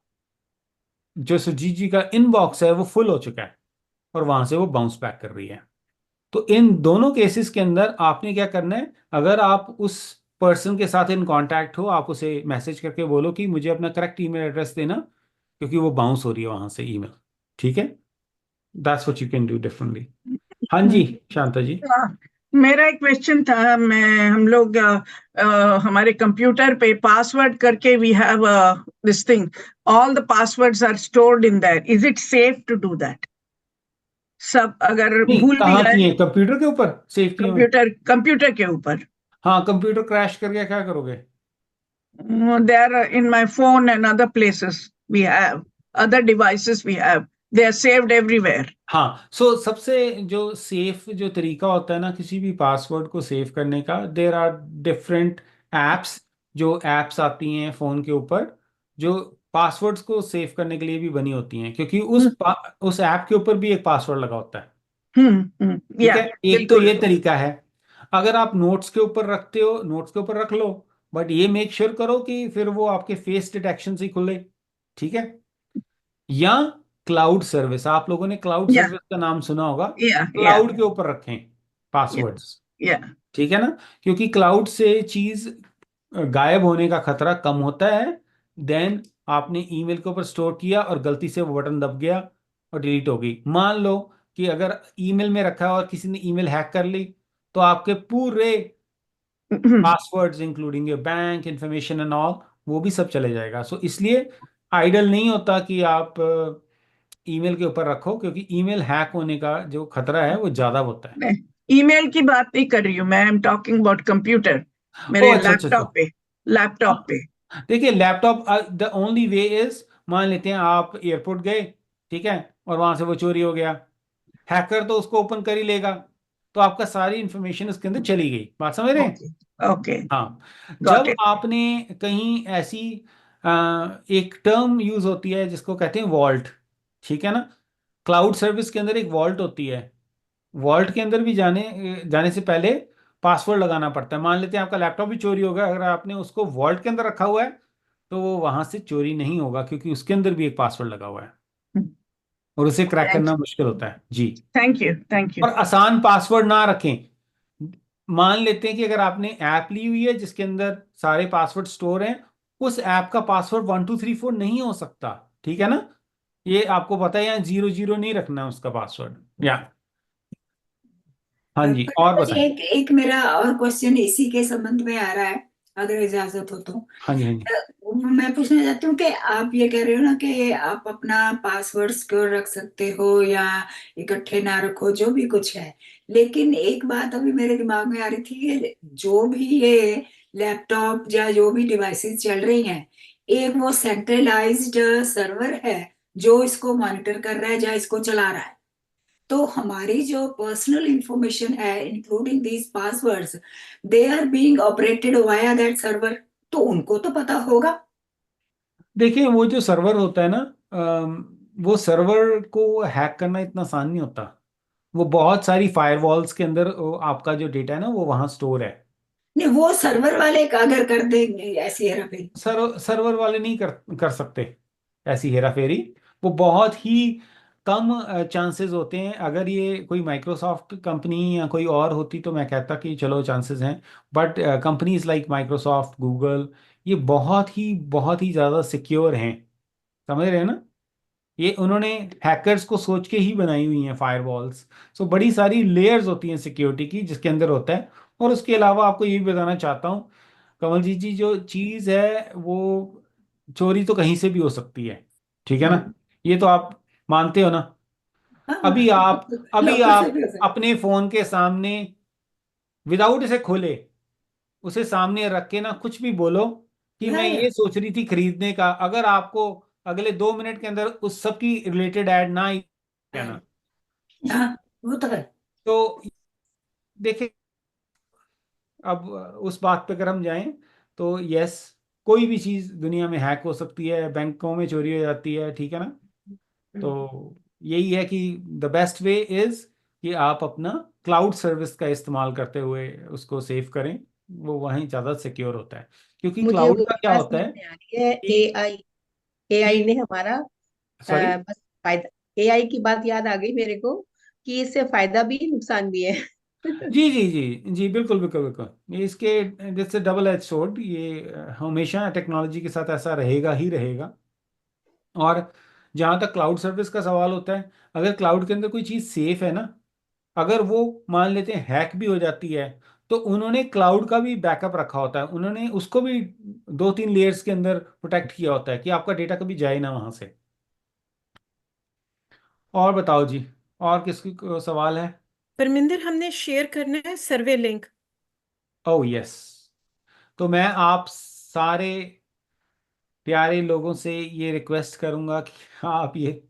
S2: जो सुजीत जी का इनबॉक्स है वो फुल हो चुका है और वहां से वो बाउंस बैक कर रही है। तो इन दोनों केसेस के अंदर आपने क्या करना है, अगर आप उस पर्सन के साथ इन कांटेक्ट हो, आप उसे मैसेज करके बोलो कि मुझे अपना करेक्ट ईमेल एड्रेस देना, क्योंकि वो बाउंस हो रही है वहां से ईमेल। ठीक है, that's what you can do differently. हाँ जी शांता जी।
S8: मेरा एक क्वेश्चन था। हम लोग हमारे कंप्यूटर पे पासवर्ड करके we have this thing, all the passwords are stored in that, is it safe to do that? सब अगर
S2: नहीं,
S8: भूल भी
S2: कहाँ
S8: गए
S2: किए? कंप्यूटर के ऊपर सेफ किए हुए?
S8: कंप्यूटर के ऊपर,
S2: हाँ, कंप्यूटर क्रैश कर गया, क्या करोगे?
S8: There in my phone and other places we have, other devices we have, they are saved everywhere.
S2: हाँ, सो सबसे जो सेफ जो तरीका होता है ना किसी भी पासवर्ड को सेव करने का, देर आर डिफरेंट एप्स। जो एप्स आती हैं फ़ोन के ऊपर, जो पासवर्ड्स को सेव करने के लिए भी बनी होती हैं, क्योंकि उस ऐप के ऊपर भी एक पासवर्ड लगा होता है। ठीक
S8: या
S2: है, एक तो
S8: बिल्कुल।
S2: ये तरीका है। अगर आप नोट्स के ऊपर रखते हो, नोट्स के ऊपर रख लो, बट ये मेक श्योर करो कि फिर वो आपके फेस डिटेक्शन से ही खुले। ठीक है, या क्लाउड सर्विस, आप लोगों ने क्लाउड
S8: या
S2: सर्विस का नाम सुना होगा,
S8: या
S2: क्लाउड के ऊपर रखें पासवर्ड्स।
S8: या
S2: ठीक है ना, क्योंकि क्लाउड से चीज गायब होने का खतरा कम होता है। देन आपने ईमेल के ऊपर स्टोर किया और गलती से वो बटन दब गया और डिलीट हो गई। मान लो कि अगर ईमेल में रखा है और किसी ने ईमेल हैक कर ली, तो आपके पूरे passwords including your bank information and all, वो भी सब चले जाएगा। सो इसलिए आइडल नहीं होता कि आप ईमेल के ऊपर रखो, क्योंकि ईमेल हैक होने का जो खतरा है वो ज्यादा होता है।
S8: ईमेल की बात नहीं कर रही हूँ मैं, I am talking about computer,
S2: ओ
S8: मेरे
S2: अच्छा अच्छा अच्छा।
S8: लैपटॉप पे।
S2: देखिए laptop, the only way is, मान लेते हैं आप एयरपोर्ट गए, ठीक है, और वहां से वो चोरी हो गया, हैकर तो उसको ओपन कर ही लेगा, तो आपका सारी इंफॉर्मेशन उसके अंदर चली गई। बात समझ रहे हैं?
S8: ओके ओके,
S2: हाँ,
S8: गॉट
S2: जब
S8: इट।
S2: आपने कहीं ऐसी एक टर्म यूज होती है जिसको कहते हैं वॉल्ट। ठीक है ना, क्लाउड सर्विस के अंदर एक वॉल्ट होती है। वॉल्ट के अंदर भी जाने जाने से पहले पासवर्ड लगाना पड़ता है। मान लेते हैं आपका लैपटॉप भी चोरी हो गया, अगर आपने उसको वॉल्ट के अंदर रखा हुआ है तो वो वहां से चोरी नहीं होगा, क्योंकि उसके अंदर भी एक पासवर्ड लगा हुआ है और उसे क्रैक करना मुश्किल होता है जी।
S8: Thank you thank you.
S2: और आसान पासवर्ड ना रखें। मान लेते हैं कि अगर आपने ऐप ली हुई है जिसके अंदर सारे पासवर्ड स्टोर हैं, उस ऐप का पासवर्ड 1234 नहीं हो सकता। ठीक है ना, ये आपको पता है, यहाँ 00 नहीं रखना है उसका पासवर्ड। या हाँ जी, और
S9: पर
S2: बताएं।
S9: एक एक मेरा और क्वेश्चन इसी के संबंध में आ रहा है, अगर इजाजत हो तो।
S2: हाँ जी हाँ जी।
S9: मैं पूछना चाहती हूँ कि आप ये कह रहे हो ना कि आप अपना पासवर्ड सिक्योर रख सकते हो या इकट्ठे ना रखो, जो भी कुछ है, लेकिन एक बात अभी मेरे दिमाग में आ रही थी कि जो भी ये लैपटॉप या जो भी डिवाइसेस चल रही हैं, एक वो सेंट्रलाइज्ड सर्वर है जो इसको मॉनिटर कर रहा है या इसको चला रहा है। तो हमारी जो पर्सनल इंफॉर्मेशन है including these passwords, they are being operated via that server, तो उनको तो पता होगा।
S2: देखिए वो जो सर्वर होता है ना, वो सर्वर को हैक करना इतना आसान नहीं होता। वो बहुत सारी फायरवॉल्स के अंदर आपका जो डेटा है ना वो वहाँ स्टोर है।
S9: नहीं, वो सर्वर वाले अगर कर देंगे ऐसी हेराफेरी।
S2: सर्वर वाले नहीं कर कर सकते ऐसी हेराफेरी। वो बहुत ही कम चांसेस होते हैं। अगर ये कोई माइक्रोसॉफ्ट कंपनी या कोई और होती तो मैं कहता कि चलो चांसेस हैं, but companies like Microsoft, Google, ये बहुत ही ज़्यादा सिक्योर हैं। समझ रहे हैं ना, ये उन्होंने हैकर्स को सोच के ही बनाई हुई हैं फायरवॉल्स। सो बड़ी सारी लेयर्स होती हैं सिक्योरिटी की जिसके अंदर होता है। और उसके अलावा आपको ये भी बताना चाहता हूँ कमल जी, जो चीज़ है वो चोरी तो कहीं से भी हो सकती है। ठीक है ना, ये तो आप मानते हो ना।
S9: हाँ,
S2: अभी आप अभी
S9: लोगों से
S2: आप
S9: भी हो सकता
S2: अपने फोन के सामने विदाउट इसे खोले, उसे सामने रख के ना कुछ भी बोलो कि मैं
S9: है।
S2: ये सोच रही थी खरीदने का, अगर आपको अगले 2 मिनट के अंदर उस सब की रिलेटेड ऐड ना आई, क्या ना,
S9: हाँ, वो तो है।
S2: तो देखिए अब उस बात पे अगर हम जाएं तो यस, कोई भी चीज़ दुनिया में हैक हो सकती है, बैंकों में चोरी हो जाती है। ठीक है ना, तो यही है कि द बेस्ट वे इज कि आप अपना क्लाउड सर्विस का इस्तेमाल करते हुए उसको सेव करें। वो वहीं ज़्यादा सिक्योर होता है, क्योंकि
S12: मुझे
S2: क्लाउड
S12: वो
S2: का क्या
S12: बात
S2: होता
S12: समझ
S2: है
S12: में आ रही है,
S2: कि
S12: एआई एआई ने हमारा
S2: सॉरी।
S12: बस फायदा, एआई की बात याद आ गई मेरे को कि इससे फायदा भी नुकसान भी है।
S2: जी जी जी जी, बिल्कुल बिल्कुल बिल्कुल, ये इसके जैसे डबल एज सोर्ड, ये हमेशा टेक्नोलॉजी के साथ ऐसा रहेगा ही रहेगा। और जहाँ तक क्लाउड सर्विस का सवाल होता है, अगर क्लाउड के अंदर कोई चीज़ सेफ है ना, अगर वो मान लेते हैं हैक भी हो जाती है, तो उन्होंने क्लाउड का भी बैकअप रखा होता है, उन्होंने उसको भी 2-3 लेयर्स के अंदर प्रोटेक्ट किया होता है कि आपका डेटा कभी जाए ना वहाँ से। और बताओ जी, और किसकी सवाल है?
S10: परमिंदर, हमने शेयर करना है सर्वे लिंक।
S2: ओह यस, तो मैं आप सारे प्यारे लोगों से ये रिक्वेस्ट करूंगा कि आप ये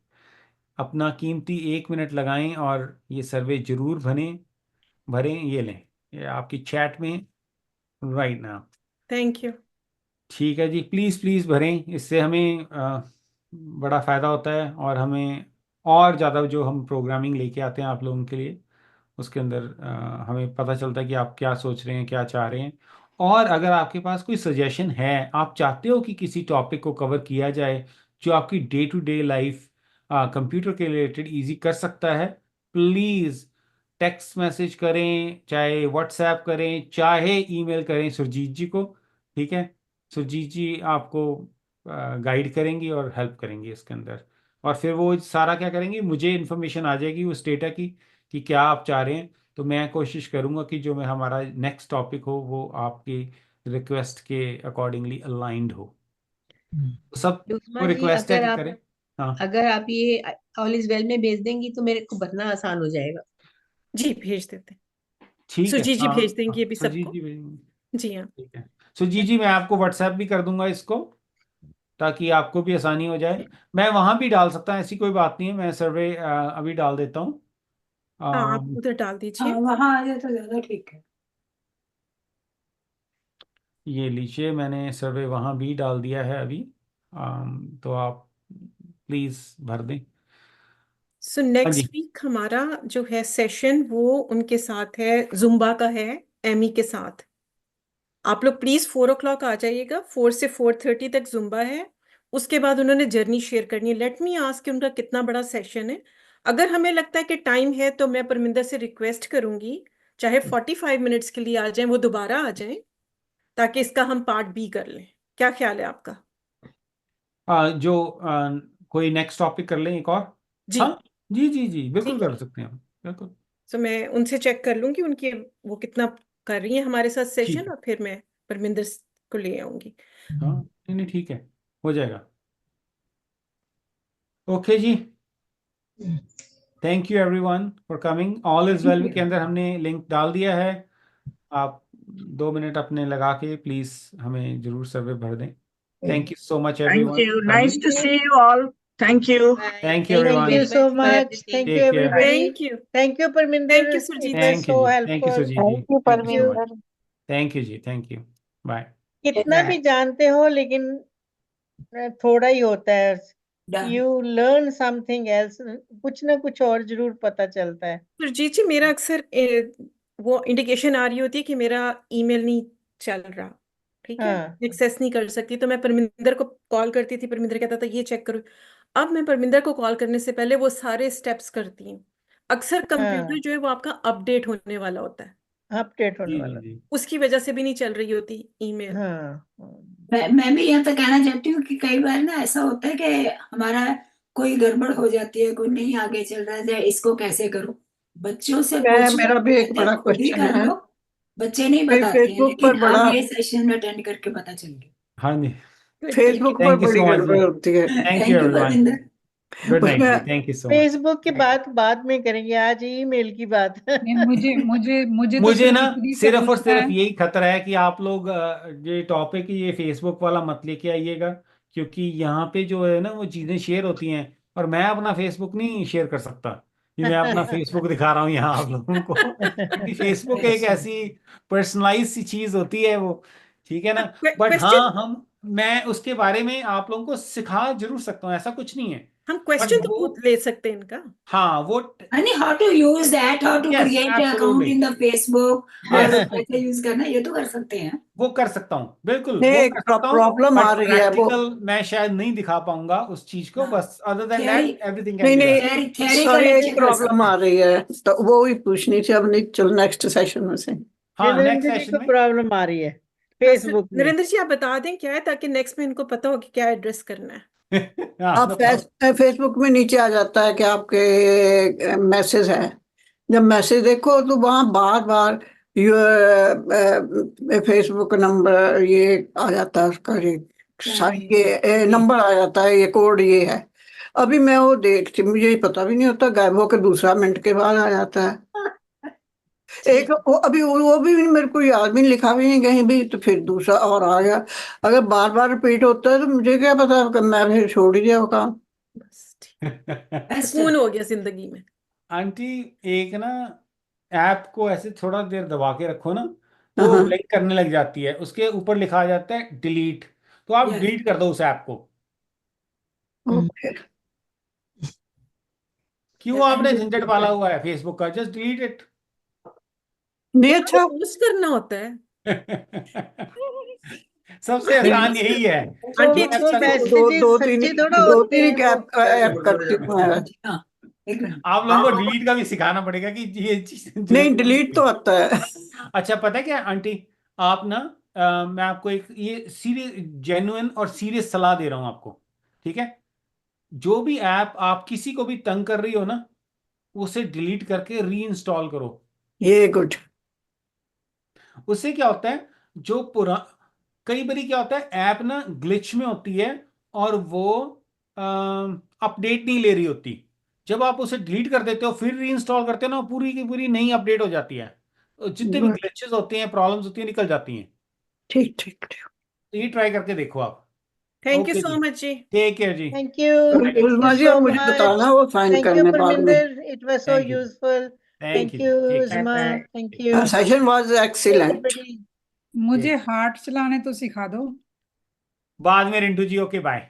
S2: अपना कीमती 1 मिनट लगाएं और ये सर्वे जरूर भरें। ये लें, ये आपकी चैट में राइट नाउ।
S10: Thank you.
S2: ठीक है जी, प्लीज़ प्लीज़ भरें, इससे हमें बड़ा फ़ायदा होता है, और हमें और ज़्यादा जो हम प्रोग्रामिंग लेके आते हैं आप लोगों के लिए, उसके अंदर हमें पता चलता है कि आप क्या सोच रहे हैं, क्या चाह रहे हैं। और अगर आपके पास कोई सजेशन है, आप चाहते हो कि किसी टॉपिक को कवर किया जाए जो आपकी day to day life computer के रिलेटेड इजी कर सकता है, प्लीज़ टेक्स्ट मैसेज करें, चाहे व्हाट्सएप करें, चाहे ईमेल करें सुरजीत जी को। ठीक है, सुरजीत जी आपको गाइड करेंगी और हेल्प करेंगी इसके अंदर, और फिर वो सारा क्या करेंगी, मुझे इन्फॉर्मेशन आ जाएगी उस डेटा की कि क्या आप चाह रहे हैं, तो मैं कोशिश करूंगा कि जो मैं हमारा नेक्स्ट टॉपिक हो वो आपकी रिक्वेस्ट के अकॉर्डिंगली अलाइंड हो। तो सबको
S12: दुष्मा जी,
S2: रिक्वेस्ट है कि करें। हाँ
S12: अगर आप ये ऑल इज वेल में भेज देंगी तो मेरे को भरना आसान हो जाएगा।
S10: जी भेज देते हैं,
S2: ठीक है,
S10: सुजीत जी
S2: हाँ
S10: भेज देंगे अभी
S2: सुजीत
S10: सबको।
S2: जी भेजेंगे।
S10: जी हाँ।
S2: ठीक है सुजीत जी, मैं आपको व्हाट्सएप भी कर दूंगा इसको, ताकि आपको भी आसानी हो जाए। मैं वहां भी डाल सकता हूँ, ऐसी कोई बात नहीं है, मैं सर्वे अभी डाल देता हूँ।
S10: हाँ, आप
S2: अम,
S10: उधर डाल दीजिए।
S9: वहां आ जाए तो ज्यादा ठीक है।
S2: ये लीजिए, मैंने सर्वे वहां भी डाल दिया है अभी। तो आप प्लीज भर दें।
S10: सो
S2: हाँ जी।
S10: नेक्स्ट वीक हमारा जो है सेशन वो उनके साथ है, जुम्बा का है, एमी के साथ। आप लोग प्लीज 4 o'clock आ जाइएगा, 4 से 4:30 तक जुम्बा है। उसके बाद उन्होंने जर्नी शेयर करनी है। लेट मी आस्क कि उनका कितना बड़ा सेशन है। अगर हमें लगता है कि टाइम है तो मैं परमिंदर से रिक्वेस्ट करूंगी, चाहे 45 मिनट्स के लिए आ जाएं, वो दोबारा आ जाएं, ताकि इसका हम पार्ट बी कर लें। क्या ख्याल है आपका?
S2: कोई नेक्स्ट टॉपिक कर लें एक और?
S10: जी
S2: हाँ जी जी जी, बिल्कुल
S10: ठीक है।
S2: कर सकते हैं हम, बिल्कुल।
S10: सो मैं उनसे चेक कर लूंगी उनकी वो कितना कर रही है हमारे साथ
S2: ठीक
S10: सेशन,
S2: है,
S10: और फिर मैं परमिंदर को ले आऊंगी।
S2: हाँ नहीं नहीं, ठीक है, हो जाएगा। ओके जी, thank you everyone for coming. All is well के अंदर हमने लिंक डाल दिया है। आप 2 मिनट अपने लगा के प्लीज हमें जरूर सर्वे भर दें। Thank you so much
S8: Thank
S2: everyone
S8: you.
S2: For
S8: Nice
S2: coming.
S8: to see you all. Thank you.
S2: Thank you
S12: Thank
S1: Thank
S2: everyone,
S1: you
S12: you
S1: so
S12: for
S1: much.
S12: everything.
S1: Thank you,
S2: take care.
S1: everybody.
S10: Thank you.
S1: Thank you, Parminder.
S10: Thank you
S1: It
S10: Surjeet
S1: was
S10: ji.
S2: Thank you
S1: so
S2: ji, thank you
S1: helpful.
S2: Sujeet ji,
S6: thank you
S2: thank you so much.
S6: Parminder.
S2: Thank you ji, thank you, bye.
S1: कितना भी जानते हो लेकिन थोड़ा ही होता है।
S9: Done.
S1: You learn something else. कुछ ना कुछ और जरूर पता चलता है।
S10: सुरजीत जी, मेरा अक्सर वो इंडिकेशन आ रही होती है कि मेरा ईमेल नहीं चल रहा, ठीक है,
S1: हाँ
S10: एक्सेस नहीं कर सकती, तो मैं परमिंदर को कॉल करती थी, परमिंदर कहता था ये चेक करो। अब मैं परमिंदर को कॉल करने से पहले वो सारे स्टेप्स करती हूँ। अक्सर कंप्यूटर
S1: हाँ,
S10: जो है वो आपका अपडेट होने वाला होता है,
S1: अपडेट होने
S2: जी जी
S1: वाला।
S2: जी,
S10: उसकी वजह से भी नहीं चल रही होती ईमेल।
S1: हाँ
S9: मैं भी यहाँ तक कहना चाहती हूँ कि कई बार ना ऐसा होता है कि हमारा कोई गड़बड़ हो जाती है, कोई नहीं आगे चल रहा है, इसको कैसे करूं। बच्चों से पूछो,
S8: मेरा भी एक
S9: कहते
S8: बड़ा
S9: हैं खुद ही
S8: क्वेश्चन
S9: कर
S8: है।
S9: लो। बच्चे नहीं
S8: मैं
S9: बताते हैं,
S8: फेसबुक पर
S9: लेकिन
S8: बड़ा
S9: अब ये सेशन अटेंड करके पता चल गया।
S2: हाँ जी,
S10: गुड गुड।
S8: फेसबुक पर
S2: थैंक यू
S8: बड़ी
S2: सो मच जी,
S8: गड़बड़ होती है।
S2: Thank you
S9: thank you
S2: everyone,
S9: Parvinder.
S2: Good night जी,
S8: उसमें
S2: thank you so much.
S1: Facebook की बात बाद में करेंगे, आज ईमेल की बात।
S7: नहीं, मुझे मुझे मुझे तो
S2: मुझे
S7: सिर्फ
S2: ना
S7: इतनी सा
S2: सिर्फ और
S7: पूछना
S2: सिर्फ
S7: है।
S2: यही खतरा है कि आप लोग ये टॉपिक ये फेसबुक वाला मत लेके आइएगा, क्योंकि यहाँ पे जो है ना वो चीज़ें शेयर होती हैं, और मैं अपना फेसबुक नहीं शेयर कर सकता। ये मैं अपना फेसबुक दिखा रहा हूँ यहाँ आप लोगों को, क्योंकि फेसबुक एक
S9: अच्छा,
S2: ऐसी पर्सनलाइज सी चीज़ होती है वो, ठीक है ना। But
S10: question.
S2: हाँ, मैं उसके बारे में आप लोगों को सिखा जरूर सकता हूँ, ऐसा कुछ नहीं है।
S10: हम क्वेश्चन तो
S2: वो
S10: पूछ ले सकते हैं इनका।
S2: हाँ वो
S9: यानी how to use that, how to
S2: Yes,
S9: create an account
S2: absolutely.
S9: in the Facebook
S2: Yes.
S9: और कैसे यूज करना, ये तो कर सकते हैं।
S2: वो कर सकता हूँ, बिल्कुल
S8: नहीं,
S2: वो
S8: एक
S2: कर सकता हूँ,
S8: प्रॉब्लम आ
S2: बट
S8: रही है वो।
S2: प्रैक्टिकल मैं शायद नहीं दिखा पाऊंगा उस चीज को, बस other than
S9: Theory-
S2: that everything
S8: नहीं
S2: कैन बी
S8: नहीं
S2: डन।
S9: theory का
S8: सॉरी,
S9: lecture
S8: एक
S9: कर
S8: प्रॉब्लम
S9: सकते
S8: आ रही है तो वो ही पूछनी थी। अब नहीं, चलो नेक्स्ट सेशन में से।
S2: हाँ नेक्स्ट
S1: नरेंद्र जी
S2: सेशन
S1: को
S2: में
S1: प्रॉब्लम आ रही है
S10: हाँ,
S1: फेसबुक में।
S10: नरेंद्र जी आप बता दें क्या है, ताकि नेक्स्ट में इनको पता हो कि क्या एड्रेस करना है।
S2: हाँ
S8: आप फेसबुक में नीचे आ जाता है कि आपके मैसेज है। जब मैसेज देखो तो वहाँ बार बार फेसबुक नंबर ये आ जाता है, उसका ये साइट ये नंबर आ जाता है, ये कोड ये है। अभी मैं वो देखती, मुझे ये पता भी नहीं होता, गायब होकर दूसरा मिनट के बाद आ जाता है। एक अभी वो भी मेरे को याद भी नहीं, लिखा भी नहीं कहीं भी, तो फिर दूसरा और आ गया। अगर बार बार रिपीट होता है तो मुझे क्या पता, मैं फिर छोड़ ही दिया वो काम।
S10: बस ठीक, सुकून हो गया जिंदगी में।
S2: आंटी एक ना ऐप को ऐसे थोड़ा देर दबा के रखो ना, वो
S8: हाँ।
S2: ब्लिंक करने लग जाती है, उसके ऊपर लिखा आ जाता है डिलीट, तो आप
S9: Yes.
S2: डिलीट कर दो उस ऐप को।
S8: ओके।
S2: क्यों आपने झंझट पाला हुआ है फेसबुक का, जस्ट डिलीट इट।
S8: नहीं अच्छा,
S10: पोस्ट करना होता है।
S2: सबसे आसान यही है।
S10: आंटी
S2: जो
S10: अच्छी
S2: ऐप
S10: चीज
S2: का-
S8: दो
S1: मैसेजेस
S8: दो तीन
S1: सच्चे थोड़ा
S8: दो
S1: होते
S8: तीन
S1: हैं
S8: ऐप करती हूँ मैं।
S9: हाँ, एक मिनट।
S2: आप लोगों को डिलीट का भी सिखाना पड़ेगा कि ये चीज
S8: नहीं, डिलीट तो आता है।
S2: अच्छा पता है क्या आंटी, आप ना मैं आपको एक ये सीरियस जेन्युइन और सीरियस सलाह दे रहा हूं आपको, ठीक है? जो भी ऐप आप किसी को भी तंग कर रही हो ना, उसे डिलीट करके री इंस्टॉल करो।
S8: ये गुड।
S2: उससे क्या होता है, जो कई बार क्या होता है, ऐप ना ग्लिच में होती है और वो अपडेट नहीं ले रही होती। जब आप उसे डिलीट कर देते हो फिर री इंस्टॉल करते हो ना, वो पूरी की पूरी नई अपडेट हो जाती है। तो जितने भी ग्लिचेस होते हैं, प्रॉब्लम्स होती हैं, निकल जाती हैं।
S8: ठीक ठीक ठीक।
S2: तो ये ट्राई करके देखो आप।
S10: थैंक यू
S2: ओके
S10: सो
S2: जी,
S10: मच जी।
S2: टेक केयर जी।
S1: थैंक यू
S8: उस्मा जी,
S1: सो
S8: आप मुझे
S1: मच।
S8: बताना वो साइन
S1: थैंक यू
S8: करने बाद में।
S1: Parminder, it was so
S2: thank you,
S1: useful.
S2: Thank
S1: thank
S2: you,
S1: you
S2: take
S1: Usma,
S12: Bye-bye.
S1: Thank you
S8: session was excellent.
S1: Everybody.
S7: मुझे हार्ट चलाने तो सिखा दो।
S2: बाद में Rintu ji, okay bye.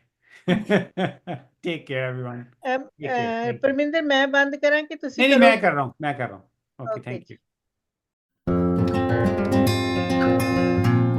S2: Take care everyone, take care, thank you.
S1: Parminder मैं बंद करा कि तुसी
S2: नहीं नहीं, मैं
S1: करोगे?
S2: कर रहा हूँ, मैं कर रहा हूँ। Okay,
S1: okay
S2: thank
S1: ji.
S2: You.